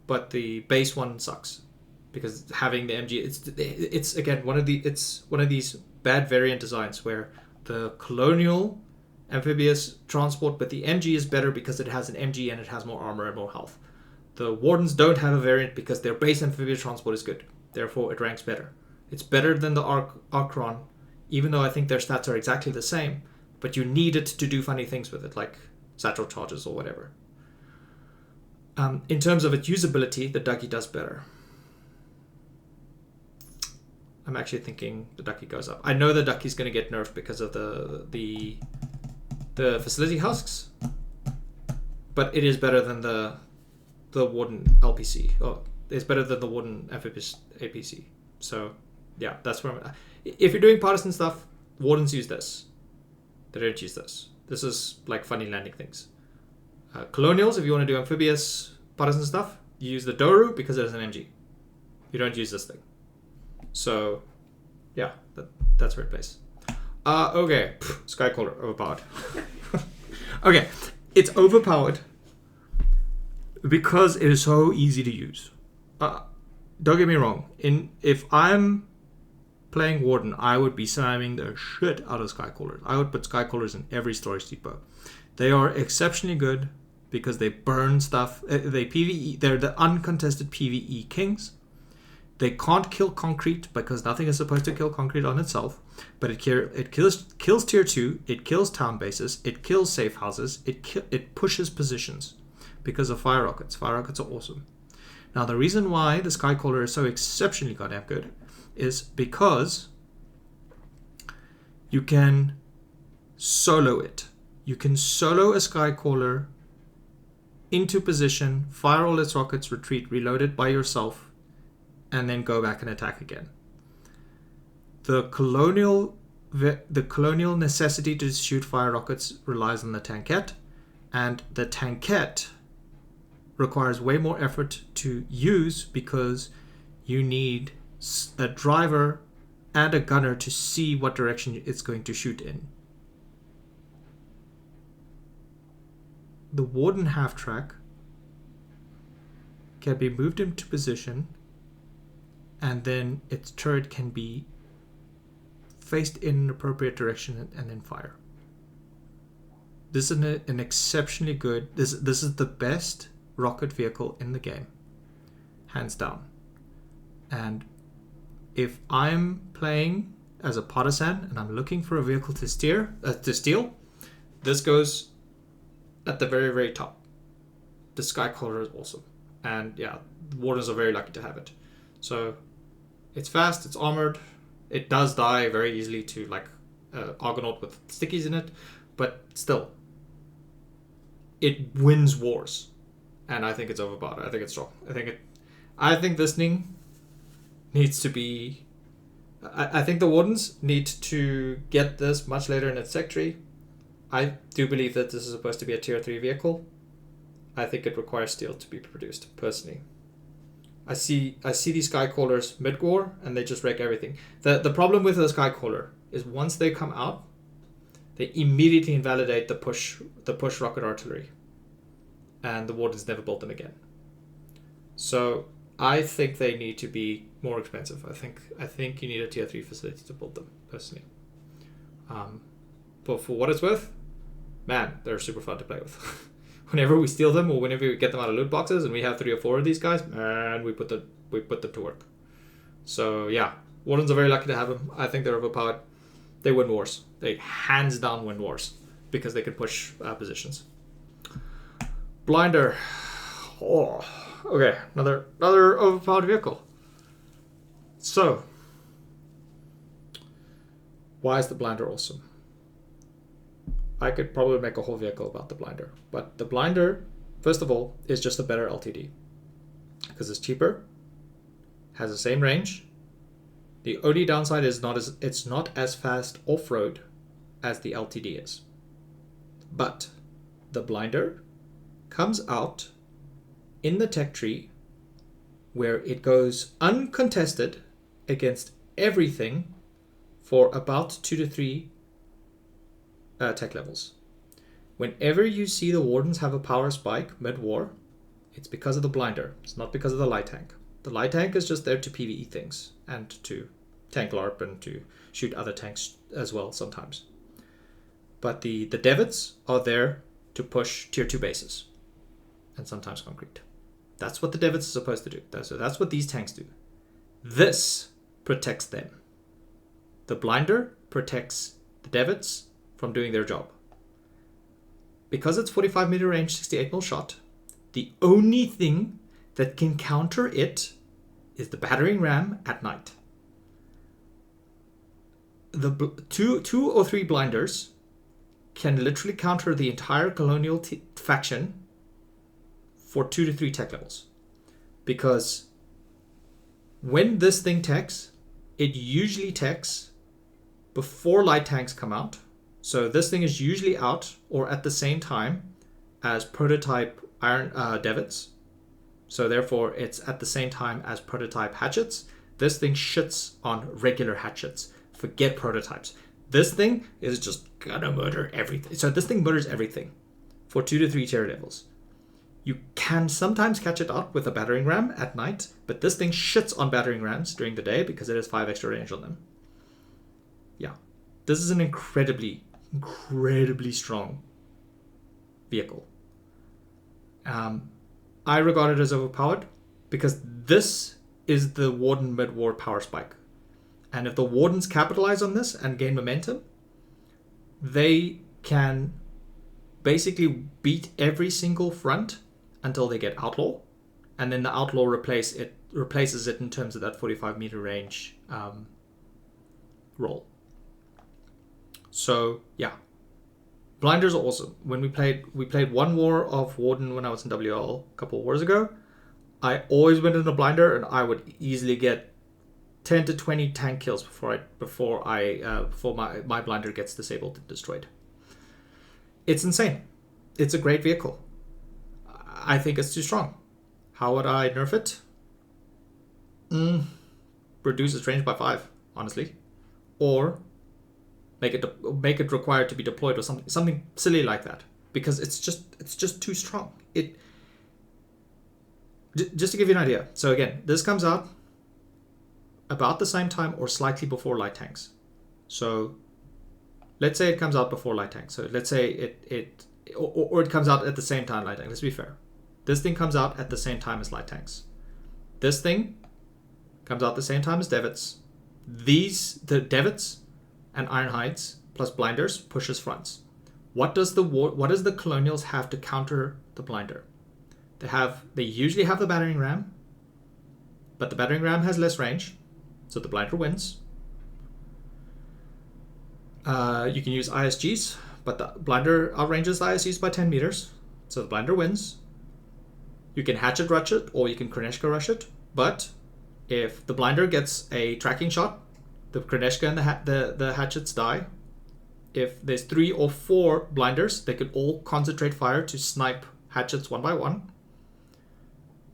But the base one sucks because having the MG, it's again one of these bad variant designs where the Colonial Amphibious Transport, but the MG is better because it has an MG and it has more armor and more health. The Wardens don't have a variant because their base Amphibious Transport is good. Therefore, it ranks better. It's better than the Acheron, even though I think their stats are exactly the same. But you need it to do funny things with it, like satchel charges or whatever. In terms of its usability, the Ducky does better. I'm actually thinking the Ducky goes up. I know the Ducky's going to get nerfed because of the facility husks, but it is better than the Warden LPC. Oh, it's better than the Warden Amphibious APC. So, yeah, that's where if you're doing partisan stuff, Wardens use this. They don't use this. This is like funny landing things. Colonials, if you want to do amphibious partisan stuff, you use the Doru because it has an MG. You don't use this thing. So, yeah, that's where it plays. Okay, Skycaller, overpowered. Okay, it's overpowered. because it is so easy to use. Don't get me wrong. If I'm playing Warden, I would be slamming the shit out of Skycrawlers. I would put Skycrawlers in every storage depot. They are exceptionally good because they burn stuff. They PvE. They're the uncontested PvE kings. They can't kill concrete because nothing is supposed to kill concrete on itself. But it kills tier 2. It kills town bases. It kills safe houses. It pushes positions because of fire rockets. Fire rockets are awesome. Now the reason why the Skycrawler is so exceptionally goddamn good is because you can solo it. You can solo a Skycrawler into position, fire all its rockets, retreat, reload it by yourself, and then go back and attack again. The colonial necessity to shoot fire rockets relies on the tankette, and the tankette requires way more effort to use because you need a driver and a gunner to see what direction it's going to shoot in. The Warden half-track can be moved into position, and then its turret can be faced in an appropriate direction and then fire. This is an exceptionally good... This is the best rocket vehicle in the game, hands down. And if I'm playing as a partisan and I'm looking for a vehicle to steal, this goes at the very, very top. The Skycrawler is awesome, and yeah, Wardens are very lucky to have it. So it's fast, it's armored, it does die very easily to like Argonaut with stickies in it, but still, it wins wars. And I think it's overpowered. I think it's strong. I think this thing needs to be... I think the Wardens need to get this much later in its tech tree. I do believe that this is supposed to be a tier 3 vehicle. I think it requires steel to be produced, personally. I see these Skycrawlers mid-war, and they just wreck everything. The problem with the Skycrawler is once they come out, they immediately invalidate the push rocket artillery. And the Wardens never built them again. So I think they need to be more expensive. I think you need a tier 3 facility to build them, personally. But for what it's worth, man, they're super fun to play with. Whenever we steal them or whenever we get them out of loot boxes and we have 3 or 4 of these guys, man, we put them to work. So yeah, Wardens are very lucky to have them. I think they're overpowered. They win wars. They hands down win wars because they can push positions. Blinder. Oh, okay, another overpowered vehicle. So, why is the Blinder awesome? I could probably make a whole vehicle about the Blinder, but the Blinder, first of all, is just a better LTD because it's cheaper, has the same range. The only downside is it's not as fast off-road as the LTD is, but the Blinder comes out in the tech tree where it goes uncontested against everything for about 2 to 3 tech levels. Whenever you see the Wardens have a power spike mid-war, it's because of the Blinder. It's not because of the light tank. The light tank is just there to PvE things and to tank LARP and to shoot other tanks as well sometimes. But the Devitts are there to push tier 2 bases. And sometimes concrete. That's what the Devitts are supposed to do. So that's what these tanks do. This protects them. The Blinder protects the Devitts from doing their job. Because it's 45 meter range, 68 mil shot, the only thing that can counter it is the Battering Ram at night. The two or three Blinders can literally counter the entire colonial faction for 2 to 3 tech levels. Because when this thing techs, it usually techs before light tanks come out. So this thing is usually out or at the same time as prototype iron Devitts. So therefore it's at the same time as prototype hatchets. This thing shits on regular hatchets. Forget prototypes. This thing is just gonna murder everything. So this thing murders everything for 2 to 3 tier levels. You can sometimes catch it out with a Battering Ram at night, but this thing shits on Battering Rams during the day because it has 5 extra range on them. Yeah. This is an incredibly strong vehicle. I regard it as overpowered because this is the Warden mid-war power spike. And if the Wardens capitalize on this and gain momentum, they can basically beat every single front until they get Outlaw. And then the Outlaw replaces it in terms of that 45-meter range roll. So, yeah. Blinders are awesome. When we played one war of Warden when I was in WL a couple of wars ago. I always went in a blinder, and I would easily get 10 to 20 tank kills before my blinder gets disabled and destroyed. It's insane. It's a great vehicle. I think it's too strong. How would I nerf it? Reduce its range by 5, honestly, or make it required to be deployed or something silly like that, because it's just too strong. Just to give you an idea. So again, this comes out about the same time or slightly before light tanks. So let's say it comes out before light tanks. So let's say it comes out at the same time light tanks. Let's be fair. This thing comes out at the same time as light tanks. This thing comes out the same time as Devitt's. The Devitts and Ironhides plus blinders pushes fronts. What does the Colonials have to counter the blinder? They usually have the Battering Ram, but the Battering Ram has less range, so the blinder wins. You can use ISGs, but the blinder outranges the ISGs by 10 meters, so the blinder wins. You can hatchet rush it, or you can Kreneshka rush it, but if the blinder gets a tracking shot, the Kreneshka and the hatchets die. If there's 3 or 4 blinders, they can all concentrate fire to snipe hatchets one by one.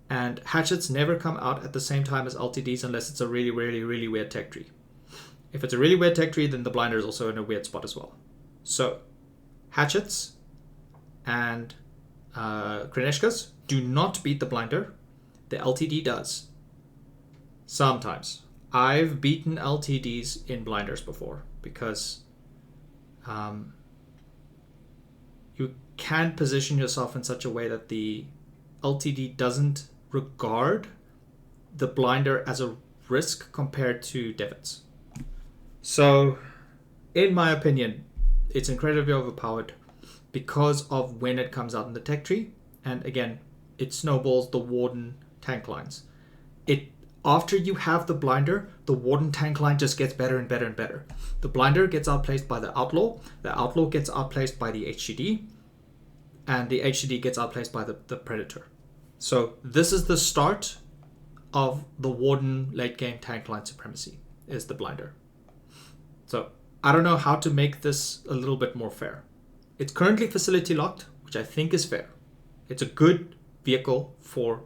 And hatchets never come out at the same time as LTDs unless it's a really, really, really weird tech tree. If it's a really weird tech tree, then the blinder is also in a weird spot as well. So, hatchets and Kreneshkas do not beat the blinder. The LTD does. Sometimes. I've beaten LTDs in blinders before because you can position yourself in such a way that the LTD doesn't regard the blinder as a risk compared to Devitt's. So, in my opinion, it's incredibly overpowered because of when it comes out in the tech tree, and again, it snowballs the Warden tank lines. After you have the blinder, the Warden tank line just gets better and better and better. The blinder gets outplaced by the Outlaw gets outplaced by the HCD, and the HCD gets outplaced by the Predator. So this is the start of the Warden late game tank line supremacy, is the blinder. So I don't know how to make this a little bit more fair. It's currently facility locked, which I think is fair. It's a good vehicle for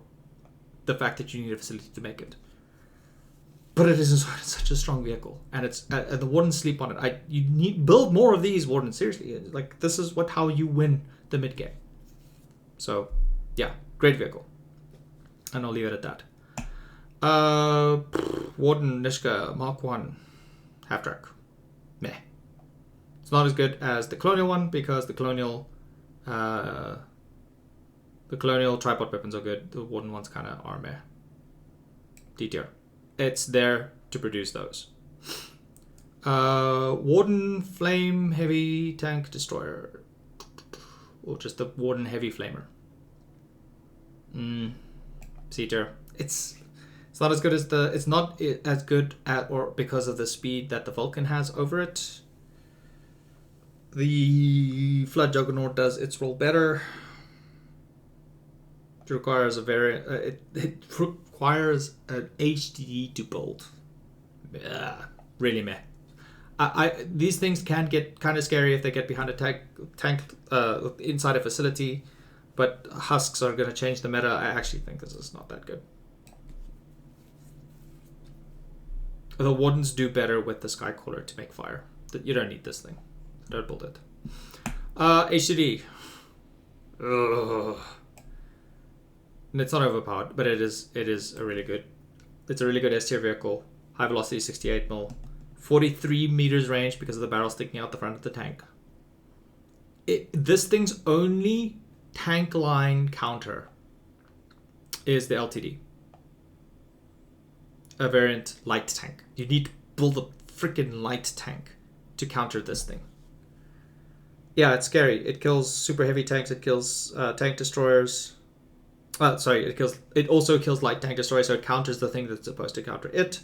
the fact that you need a facility to make it. But it is such a strong vehicle, and it's the Wardens sleep on it. You need build more of these Wardens. Seriously, like this is how you win the mid game. So, yeah, great vehicle, and I'll leave it at that. Warden Nishka Mark 1 half track, meh. It's not as good as the Colonial one because the Colonial tripod weapons are good. The Warden ones kind of are meh. D tier. It's there to produce those. Warden Flame Heavy Tank Destroyer. Or just the Warden Heavy Flamer. C tier. It's not as good as it's not as good at or because of the speed that the Vulcan has over it. The Flood Juggernaut does its role better. It requires it requires an HDD to build. Really meh. These things can get kind of scary if they get behind a tank inside a facility, but husks are going to change the meta. I actually think this is not that good. The Wardens do better with the Skycaller to make fire. You don't need this thing. Don't build it. HDD. Ugh. And it's not overpowered, but it is a really good. It's a really good S tier vehicle. High velocity, 68 mil, 43 meters range because of the barrel sticking out the front of the tank. This thing's only tank line counter is the LTD. A variant light tank. You need to build a freaking light tank to counter this thing. Yeah, it's scary. It kills super heavy tanks. It kills tank destroyers. It also kills light tank destroyers, so it counters the thing that's supposed to counter it.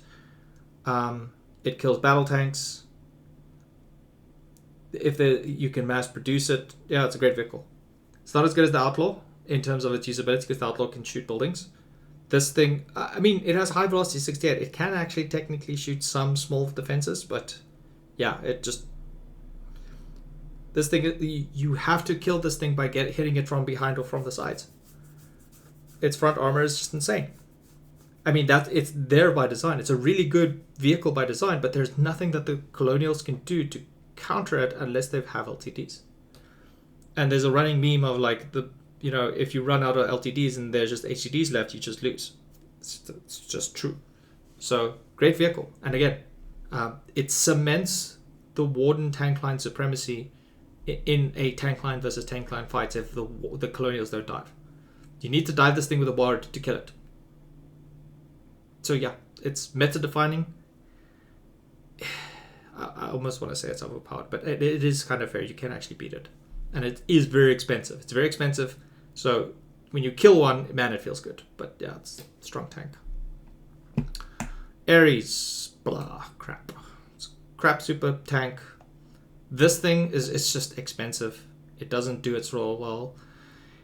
It kills battle tanks. If you can mass produce it, yeah, it's a great vehicle. It's not as good as the Outlaw in terms of its usability because the Outlaw can shoot buildings. This thing, I mean, it has high velocity 68. It can actually technically shoot some small defenses, but yeah, this thing, you have to kill this thing by hitting it from behind or from the sides. Its front armor is just insane. I mean, it's there by design. It's a really good vehicle by design, but there's nothing that the Colonials can do to counter it unless they have LTDs. And there's a running meme of like if you run out of LTDs and there's just HDDs left, you just lose. It's just true. So great vehicle, and again, it cements the Warden tank line supremacy in a tank line versus tank line fights if the Colonials don't dive. You need to dive this thing with a ward to kill it. So yeah, it's meta defining. I almost want to say it's overpowered, but it is kind of fair. You can actually beat it. And it is very expensive. It's very expensive. So when you kill one, man, it feels good. But yeah, it's a strong tank. Ares. Blah. Crap. It's crap super tank. This thing it's just expensive. It doesn't do its role well.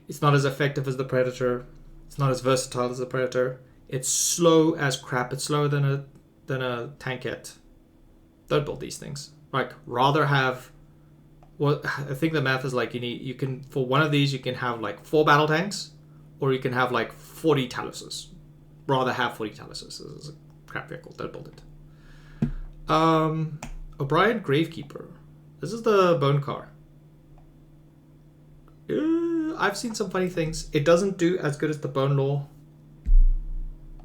It's not as effective as the Predator. It's not as versatile as the Predator. It's slow as crap. It's slower than a tankette. Don't build these things. Like, rather have... Well, I think the math is like you can for one of these you can have like 4 battle tanks, or you can have like 40 Taloses. Rather have 40 Taloses. This is a crap vehicle. Don't build it. O'Brien Gravekeeper. This is the bone car. I've seen some funny things. It doesn't do as good as the Bone Law,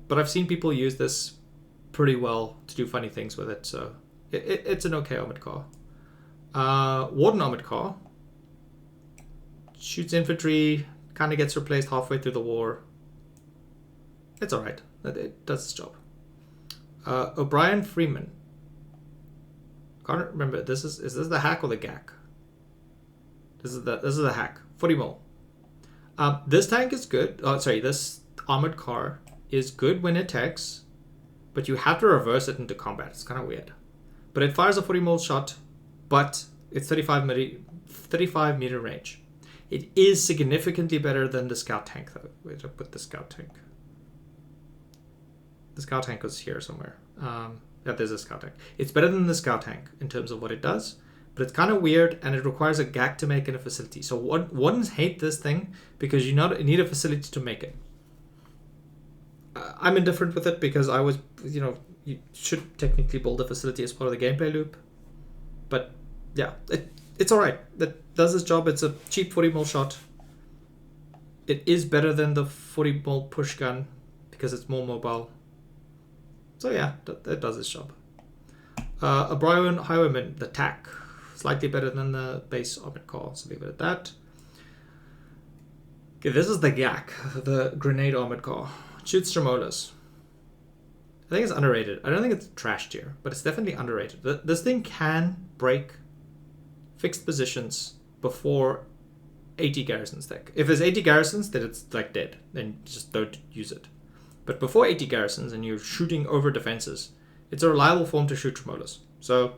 but I've seen people use this pretty well to do funny things with it. So it's an okay armored car. Warden armored car. Shoots infantry, kind of gets replaced halfway through the war. It's alright. It does its job. O'Brien Freeman. Can't remember. Is this the hack or the GAC? This is the hack. 40 mil. This tank is good. This armored car is good when it attacks, but you have to reverse it into combat. It's kind of weird. But it fires a 40 mil shot, but it's 35 meter range. It is significantly better than the scout tank, though. Where did I put the scout tank? The scout tank was here somewhere. Yeah, there's a scout tank. It's better than the scout tank in terms of what it does, but it's kind of weird, and it requires a GAC to make in a facility. So ones hate this thing because you need a facility to make it. I'm indifferent with it because I was, you should technically build a facility as part of the gameplay loop. But yeah, it's alright. It does its job. It's a cheap 40 mil shot. It is better than the 40 mil push gun because it's more mobile. So yeah, it does its job. O'Brien Highwayman, the TAC. Slightly better than the base armored car, so leave it at that. Okay, this is the GAC, the grenade armored car. It shoots Tremolas. I think it's underrated. I don't think it's trash tier, but it's definitely underrated. This thing can break fixed positions before 80 garrisons deck. If there's 80 garrisons, then it's like dead. Then just don't use it. But before 80 garrisons and you're shooting over defenses, it's a reliable form to shoot Tremolas. So,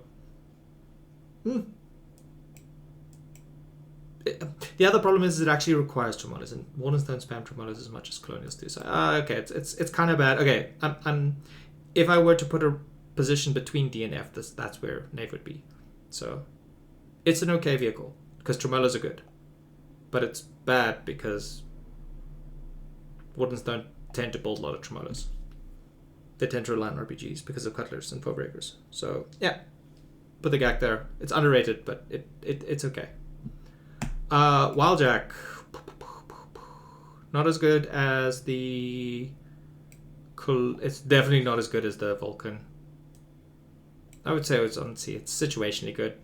the other problem is it actually requires Tremolas, and Wardens don't spam Tremolas as much as Colonials do. So, okay, it's kind of bad. Okay, if I were to put a position between D and F, that's where Knave would be. So, it's an okay vehicle because Tremolas are good, but it's bad because Wardens don't tend to build a lot of Tremolas. They tend to rely on RPGs because of Cutlers and Foebreakers. So yeah, put the GAC there. It's underrated, but it's okay. Wildjack. Not as good as the... It's definitely not as good as the Vulcan. I would say it's on sea. It's situationally good.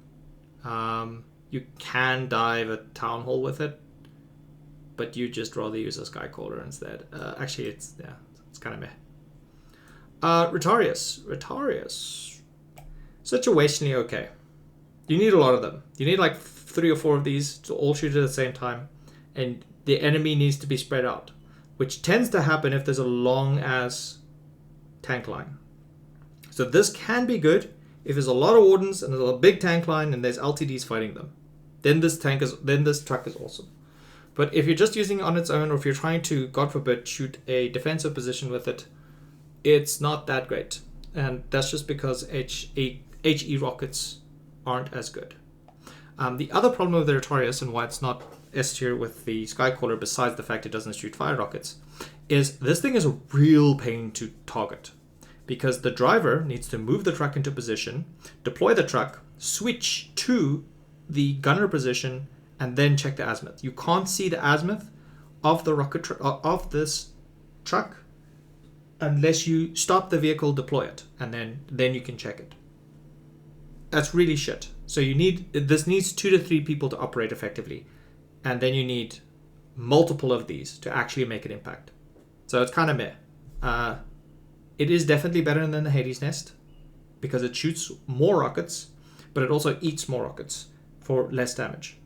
You can dive a Town Hall with it, but you just rather use a Skycaller instead. Actually, it's kind of meh. Retarius. Situationally okay. You need a lot of them. You need like 3 or 4 of these to all shoot at the same time, and the enemy needs to be spread out, which tends to happen if there's a long ass tank line. So this can be good if there's a lot of wardens and there's a big tank line and there's LTDs fighting them. Then this truck is awesome. But if you're just using it on its own, or if you're trying to, God forbid, shoot a defensive position with it, it's not that great. And that's just because HE rockets aren't as good. The other problem with the Retarius and why it's not S tier with the Skycaller, besides the fact it doesn't shoot fire rockets, is this thing is a real pain to target. Because the driver needs to move the truck into position, deploy the truck, switch to the gunner position, and then check the azimuth. You can't see the azimuth of the rocket of this truck unless you stop the vehicle, deploy it, and then you can check it. That's really shit. So this needs 2 to 3 people to operate effectively, and then you need multiple of these to actually make an impact. So it's kind of meh. It is definitely better than the Hades Nest because it shoots more rockets, but it also eats more rockets for less damage.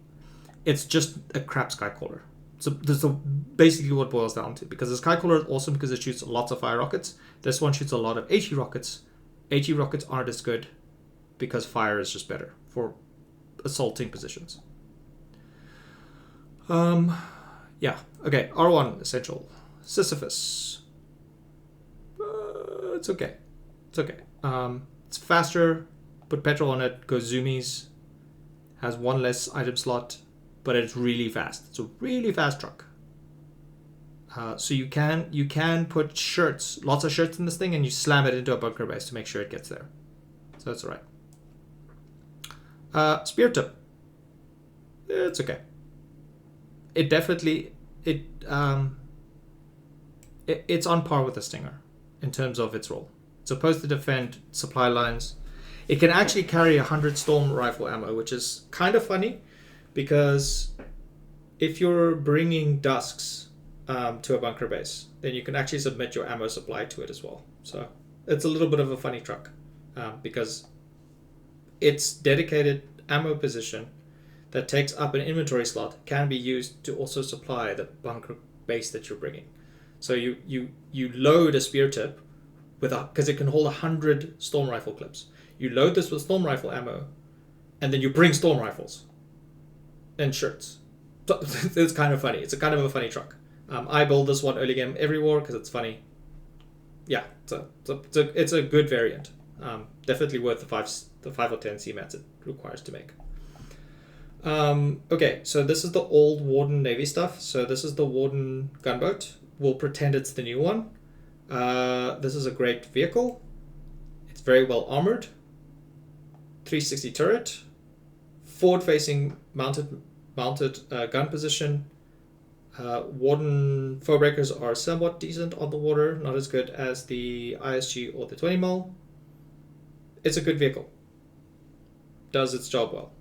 It's just a crap Skycaller. So this is basically what it boils down to. Because the Skycaller is awesome because it shoots lots of fire rockets. This one shoots a lot of HE rockets. HE rockets aren't as good because fire is just better for assaulting positions. Yeah. Okay. R1 essential. Sisyphus. It's okay. It's faster. Put petrol on it. Goes zoomies. Has 1 less item slot, but it's really fast. It's a really fast truck. So you can put shirts, lots of shirts in this thing, and you slam it into a bunker base to make sure it gets there. So that's alright. Spear tip. It's okay. It definitely it's on par with the Stinger in terms of its role. It's supposed to defend supply lines. It can actually carry 100 storm rifle ammo, which is kind of funny because if you're bringing dusks to a bunker base, then you can actually submit your ammo supply to it as well. So it's a little bit of a funny truck because its dedicated ammo position that takes up an inventory slot can be used to also supply the bunker base that you're bringing. So you load a spear tip because it can hold 100 storm rifle clips. You load this with storm rifle ammo, and then you bring storm rifles and shirts. So it's kind of funny. It's a kind of a funny truck. I build this one early game every war because it's funny. Yeah, it's a good variant. Definitely worth the 5 or 10 CMATs it requires to make. Okay, so this is the old Warden Navy stuff. So this is the Warden gunboat. We'll pretend it's the new one. This is a great vehicle. It's very well armored. 360 turret. Forward-facing mounted gun position. Warden foe breakers are somewhat decent on the water, not as good as the ISG or the 20mm. It's a good vehicle. Does its job well.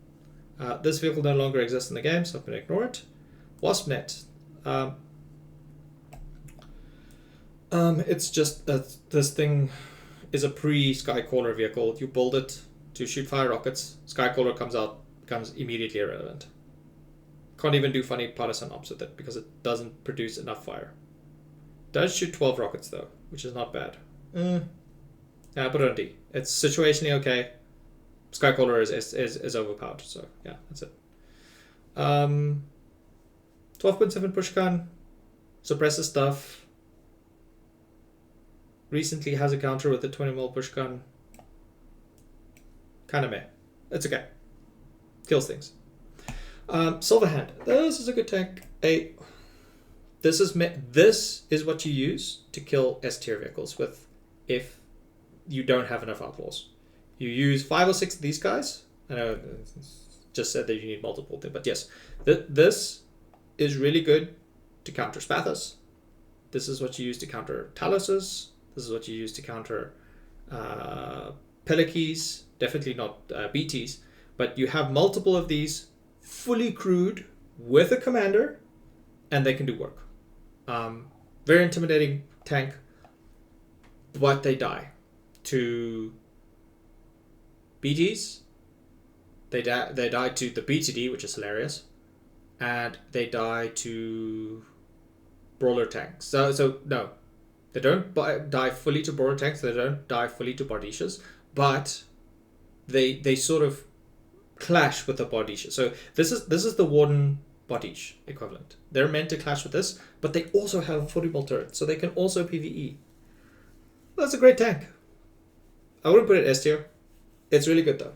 This vehicle no longer exists in the game, so I'm going to ignore it. Waspnet. It's just this thing is a pre-Skycaller vehicle. You build it to shoot fire rockets. Skycaller becomes immediately irrelevant. Can't even do funny partisan ops with it because it doesn't produce enough fire. Does shoot 12 rockets though, which is not bad. Yeah, put it on D. It's situationally okay. Skycaller is overpowered, so yeah, that's it. 12.7 pushgun, suppresses stuff. Recently has a counter with the 20mm pushgun. Kind of meh. It's okay. Kills things. Silverhand. This is a good tank. This is what you use to kill S tier vehicles with if you don't have enough outlaws. You use 5 or 6 of these guys. I know just said that you need multiple things, but yes, this is really good to counter Spathas. This is what you use to counter Taloses. This is what you use to counter Pelakes. Definitely not BTs. But you have multiple of these fully crewed with a commander, and they can do work. Very intimidating tank, but they die to BTs. They die to the BTD, which is hilarious, and they die to brawler tanks. So no, they don't die fully to brawler tanks. They don't die fully to Bardiches, but they sort of clash with the Bardiche. So this is the Warden Bardiche equivalent. They're meant to clash with this, but they also have a 40 turret, so they can also PvE. That's a great tank. I wouldn't put it S tier. It's really good though.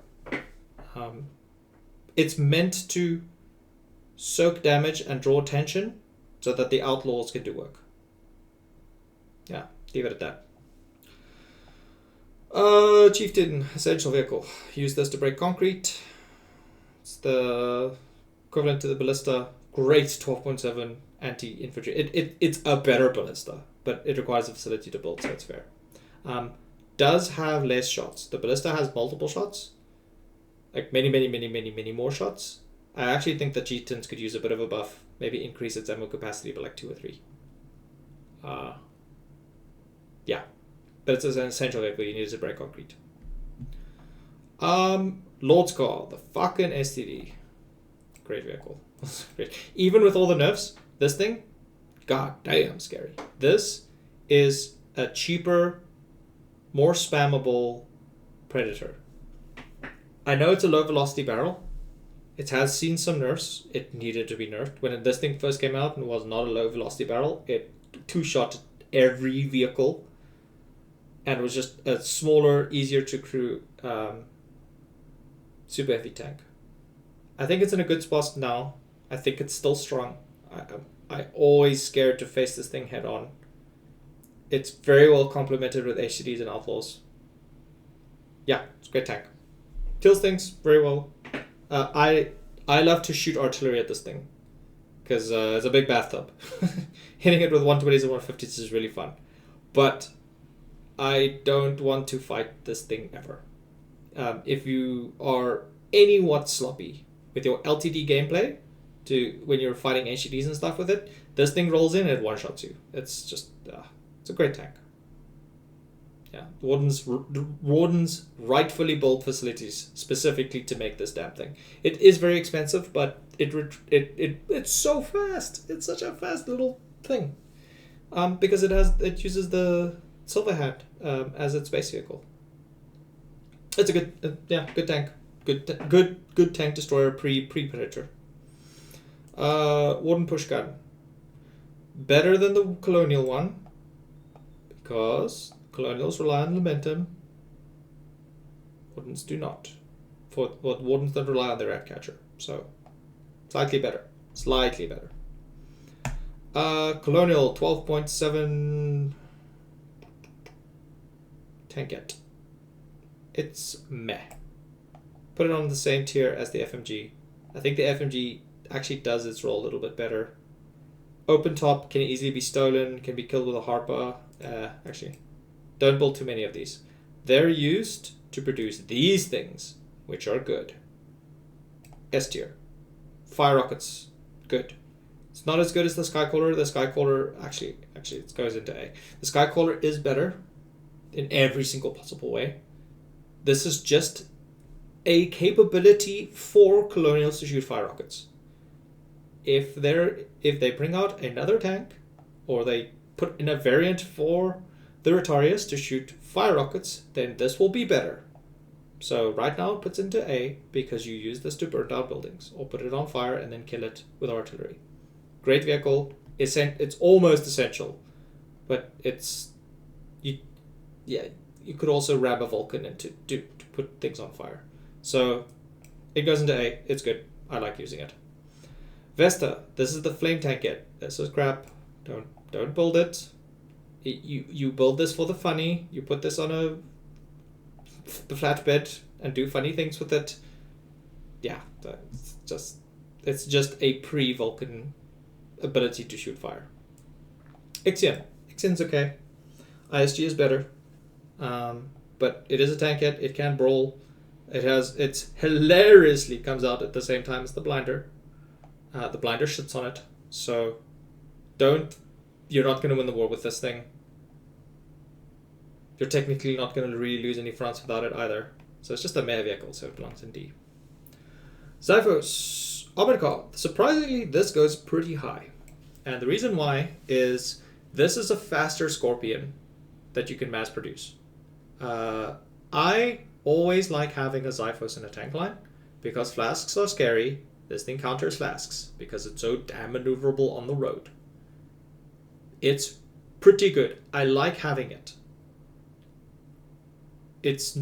It's meant to soak damage and draw attention so that the outlaws can do work. Yeah, leave it at that. Chieftain, essential vehicle. Use this to break concrete. It's the equivalent to the ballista. Great 12.7 anti-infantry. It's a better ballista, but it requires a facility to build, so it's fair. Does have less shots. The ballista has multiple shots. Like many more shots. I actually think the Chieftains could use a bit of a buff. Maybe increase its ammo capacity by like 2 or 3. Yeah. But it's an essential vehicle. You need it to break concrete. Lord's Call. The fucking STD. Great vehicle. Great. Even with all the nerfs, this thing, god damn scary. This is a cheaper, more spammable Predator. I know it's a low velocity barrel. It has seen some nerfs. It needed to be nerfed. When this thing first came out and was not a low velocity barrel, it two-shot every vehicle and was just a smaller, easier to crew super heavy tank. I think it's in a good spot now. I think it's still strong. I always scared to face this thing head on. It's very well complemented with HCDs and Outlaws. Yeah, it's a great tank. Kills things very well. I love to shoot artillery at this thing because it's a big bathtub. Hitting it with 120s and 150s is really fun. But I don't want to fight this thing ever. If you are anywhat sloppy with your LTD gameplay, when you're fighting HCDs and stuff with it, this thing rolls in and it one-shots you. It's just, it's a great tank. Yeah, Wardens rightfully built facilities specifically to make this damn thing. It is very expensive, but it's so fast. It's such a fast little thing, because it uses the Silverhand as its base vehicle. It's a good tank, good tank destroyer pre Predator. Warden Pushgun, better than the Colonial one because Colonials rely on momentum. Wardens do not. Wardens don't rely on their Ratcatcher. So, slightly better. Colonial 12.7 tankette. It's meh. Put it on the same tier as the FMG. I think the FMG actually does its role a little bit better. Open top can easily be stolen, can be killed with a Harper. Actually, don't build too many of these. They're used to produce these things, which are good. S tier. Fire rockets, good. It's not as good as the Skycaller. The Skycaller, actually it goes into A. The Skycaller is better in every single possible way. This is just a capability for Colonials to shoot fire rockets. If they bring out another tank, or they put in a variant for the Rotarius to shoot fire rockets, then this will be better. So right now it puts into A because you use this to burn down buildings or put it on fire and then kill it with artillery. Great vehicle. It's almost essential, but you could also ram a Vulcan in to put things on fire. So it goes into A. It's good. I like using it. Vesta. This is the flame tankette. This is crap. Don't build it. You build this for the funny. You put this on the flatbed and do funny things with it. Yeah, it's just a pre-Vulcan ability to shoot fire. Ixion's okay. ISG is better. But it is a tankette. It can brawl. It's hilariously comes out at the same time as the blinder. The blinder shits on it. So you're not going to win the war with this thing. You're technically not going to really lose any fronts without it either. So it's just a meh vehicle, so it belongs in D. Zyphos, Armored Car. Surprisingly, this goes pretty high. And the reason why is this is a faster Scorpion that you can mass produce. I always like having a Zyphos in a tank line because flasks are scary. This thing counters flasks because it's so damn maneuverable on the road. It's pretty good. I like having it. It's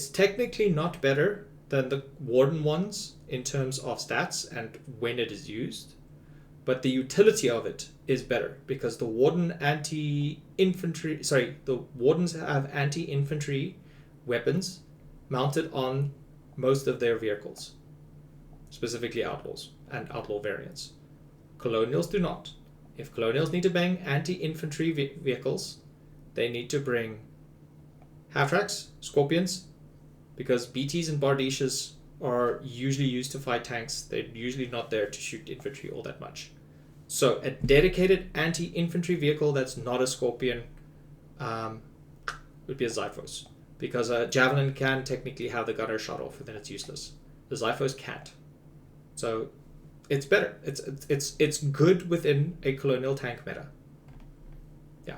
technically not better than the Warden ones in terms of stats and when it is used, but the utility of it is better because the Wardens have anti-infantry weapons mounted on most of their vehicles, specifically Outlaws and Outlaw variants. Colonials do not. If Colonials need to bang anti-infantry vehicles, they need to bring half-tracks, Scorpions, because BTs and Bardiches are usually used to fight tanks. They're usually not there to shoot infantry all that much. So a dedicated anti-infantry vehicle that's not a Scorpion would be a Zyphos, because a Javelin can technically have the gunner shot off, and then it's useless. The Zyphos can't. So it's better. It's good within a Colonial tank meta. Yeah.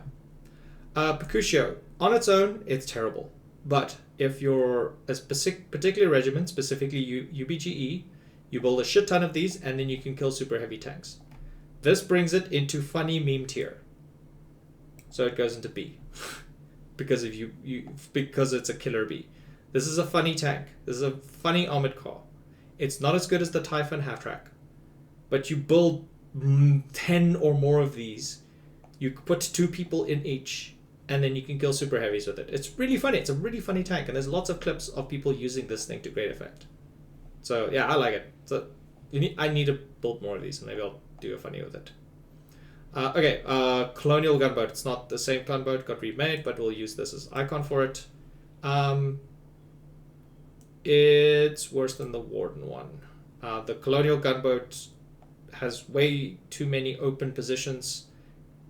Percusio. On its own, it's terrible. But if you're a particular regiment, specifically UBGE, you build a shit ton of these, and then you can kill super heavy tanks. This brings it into funny meme tier. So it goes into B. because it's a killer B. This is a funny tank. This is a funny armored car. It's not as good as the Typhon half-track. But you build 10 or more of these. You put 2 people in each, and then you can kill super heavies with it. It's really funny. It's a really funny tank, and there's lots of clips of people using this thing to great effect. So yeah, I like it. So I need to build more of these, and maybe I'll do a funny with it. Okay, Colonial gunboat. It's not the same gunboat, got remade, but we'll use this as icon for it. It's worse than the Warden one. The Colonial gunboat has way too many open positions.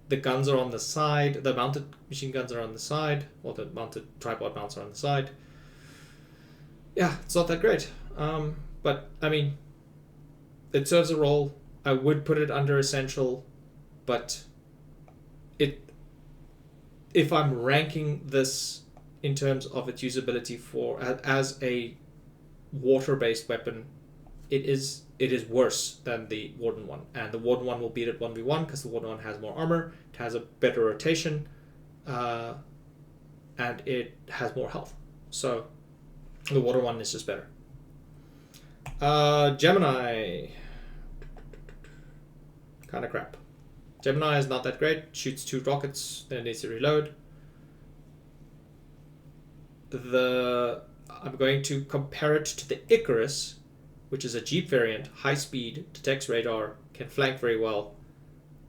The guns are on the side. The mounted machine guns are on the side. Or the mounted tripod mounts are on the side. Yeah, it's not that great. But, I mean, it serves a role. I would put it under Essential. But if I'm ranking this in terms of its usability as a water-based weapon, it is worse than the Warden one, and the Warden one will beat it 1v1 because the Warden one has more armor, it has a better rotation, and it has more health. So the Warden one is just better. Gemini, kind of crap. Gemini is not that great. Shoots 2 rockets, then it needs to reload. I'm going to compare it to the Icarus, which is a Jeep variant, high speed, detects radar, can flank very well.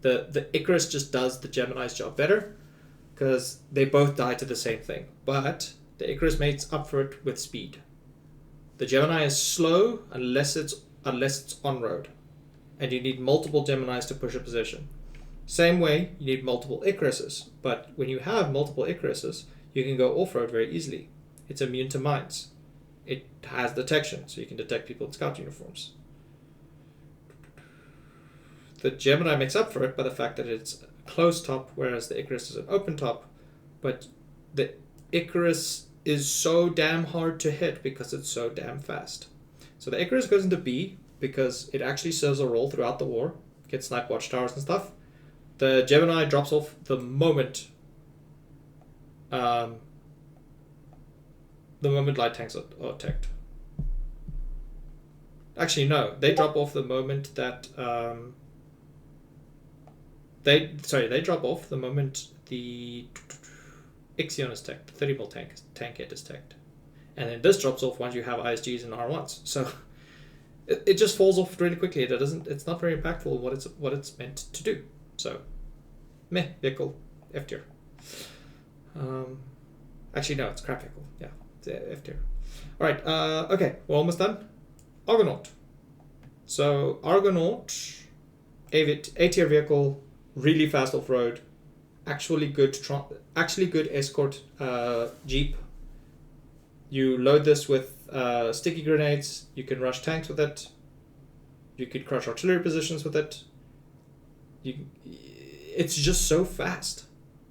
The Icarus just does the Gemini's job better because they both die to the same thing. But the Icarus makes up for it with speed. The Gemini is slow unless it's on road, and you need multiple Geminis to push a position. Same way, you need multiple Icaruses, but when you have multiple Icaruses, you can go off-road very easily. It's immune to mines. It has detection, so you can detect people in scout uniforms. The Gemini makes up for it by the fact that it's a closed top, whereas the Icarus is an open top, but the Icarus is so damn hard to hit because it's so damn fast. So the Icarus goes into B because it actually serves a role throughout the war, gets snipe watchtowers and stuff. The Gemini drops off the moment light tanks are attacked. Actually, no, they drop off the moment that they drop off the moment the Ixion is tagged, the 30 mil tank head is tagged, and then this drops off once you have ISGs and R1s. So it just falls off really quickly. It's not very impactful what it's meant to do. So, meh vehicle, F tier. Actually, no, it's crap vehicle. Yeah, it's F tier. All right. Okay, we're almost done. Argonaut. So Argonaut, A tier vehicle, really fast off road, actually good escort jeep. You load this with sticky grenades. You can rush tanks with it. You could crush artillery positions with it. It's just so fast.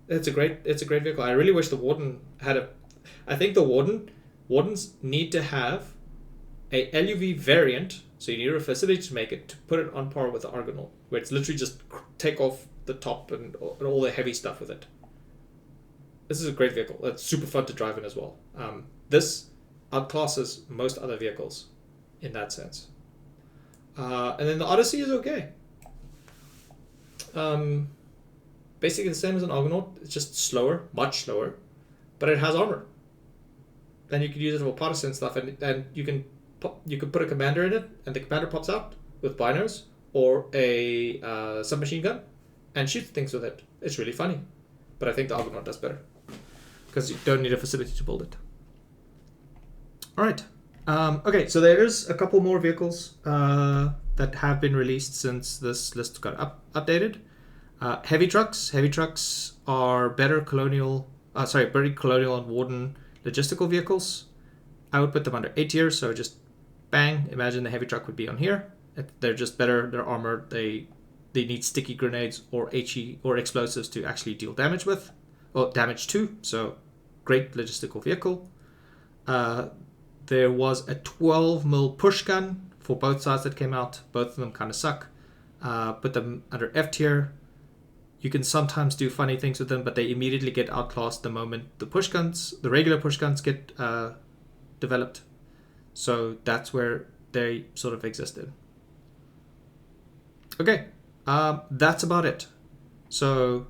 It's a great vehicle. I really wish the Warden had a. I think the Wardens need to have a LUV variant. So you need a facility to make it, to put it on par with the Argonaut, where it's literally just take off the top and all the heavy stuff with it. This is a great vehicle. It's super fun to drive in as well. This outclasses most other vehicles in that sense. And then the Odyssey is okay. Basically the same as an Argonaut. It's just slower, much slower, but it has armor. Then you can use it for partisan stuff, and you can put a commander in it, and the commander pops out with binos or a submachine gun and shoots things with it. It's really funny. But I think the Argonaut does better because you don't need a facility to build it. Alright. Okay, so there's a couple more vehicles that have been released since this list got updated. Heavy trucks. Heavy trucks are better colonial and Warden logistical vehicles. I would put them under A tier, so just bang, imagine the heavy truck would be on here. They're just better, they're armored, they need sticky grenades or HE or explosives to actually deal damage with, or damage to, so great logistical vehicle. There was a 12mm pushgun for both sides that came out. Both of them kind of suck. Put them under F tier. You can sometimes do funny things with them, but they immediately get outclassed the moment the regular pushguns get developed. So that's where they sort of existed. Okay, that's about it. So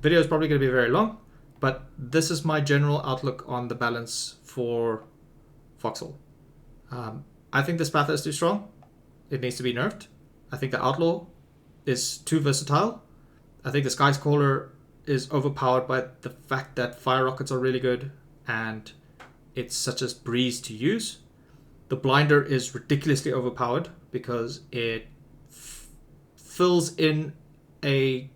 video is probably going to be very long, but this is my general outlook on the balance for Foxhole. I think the Spatha is too strong. It needs to be nerfed. I think the Outlaw is too versatile. I think the Skycaller is overpowered by the fact that fire rockets are really good and it's such a breeze to use. The Blinder is ridiculously overpowered because it fills in a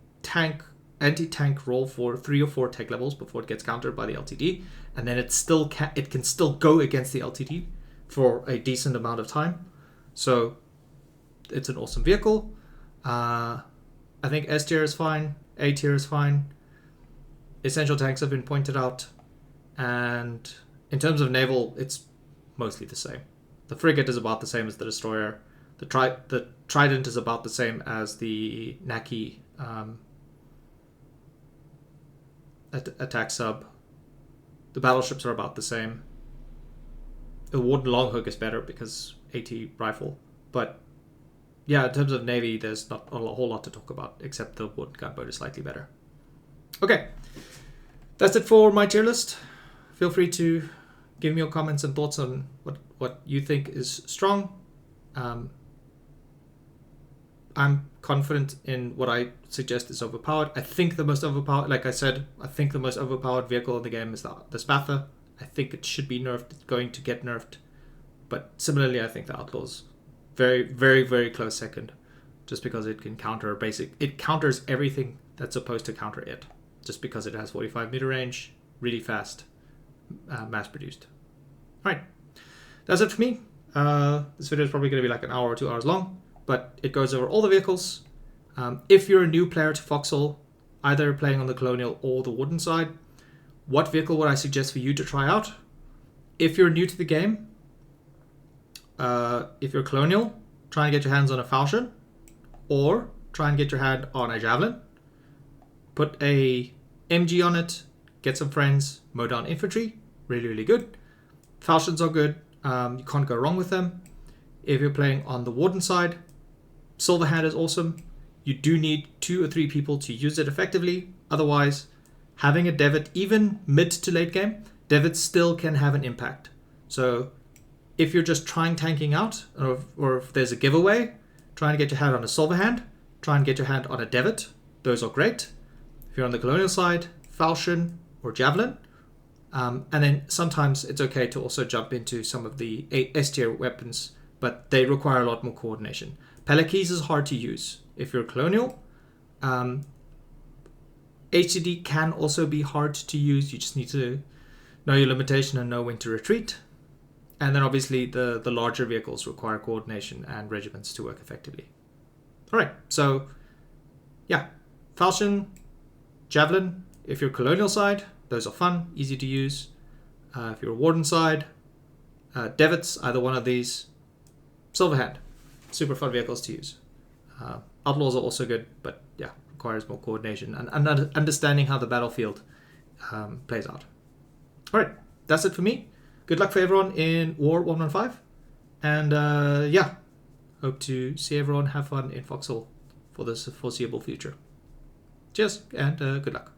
anti-tank role for 3 or 4 tech levels before it gets countered by the LTD, and then it can still go against the LTD for a decent amount of time. So it's an awesome vehicle. I think S tier is fine, A tier is fine. Essential tanks have been pointed out, and in terms of naval, it's mostly the same. The frigate is about the same as the destroyer. The trident is about the same as the Naki attack sub. The battleships are about the same. The Warden Longhook is better because AT rifle, but yeah, in terms of navy, there's not a whole lot to talk about except the Warden gunboat is slightly better. Okay, that's it for my tier list. Feel free to give me your comments and thoughts on what you think is strong. I'm confident in what I suggest is overpowered. I think the most overpowered, like I said, I think the most overpowered vehicle in the game is the Spatha. I think it should be nerfed. It's going to get nerfed. But similarly, I think the Outlaw's very, very, very close second. Just because it can counter it counters everything that's supposed to counter it. Just because it has 45 meter range, really fast, mass produced. Alright, that's it for me. This video is probably going to be like an hour or 2 hours long, but it goes over all the vehicles. If you're a new player to Foxhole, either playing on the Colonial or the Warden side, what vehicle would I suggest for you to try out? If you're new to the game, if you're Colonial, try and get your hands on a Falchion, or try and get your hand on a Javelin. Put a MG on it, get some friends, mow down infantry, really, really good. Falchions are good, you can't go wrong with them. If you're playing on the Warden side, Silverhand is awesome. You do need 2 or 3 people to use it effectively. Otherwise, having a Devitt, even mid to late game, Devitt still can have an impact. So if you're just trying tanking out, or if there's a giveaway, try and get your hand on a Silverhand, try and get your hand on a Devitt. Those are great. If you're on the Colonial side, Falchion or Javelin. And then sometimes it's okay to also jump into some of the S tier weapons, but they require a lot more coordination. Pelakes is hard to use. If you're Colonial, HCD can also be hard to use. You just need to know your limitation and know when to retreat. And then obviously the larger vehicles require coordination and regiments to work effectively. All right, so yeah, Falchion, Javelin. If you're Colonial side, those are fun, easy to use. If you're a Warden side, Devitts, either one of these. Silverhand, super fun vehicles to use. Outlaws are also good, but yeah, requires more coordination and understanding how the battlefield plays out. All right, that's it for me. Good luck for everyone in War 115. And yeah, hope to see everyone have fun in Foxhole for the foreseeable future. Cheers, and good luck.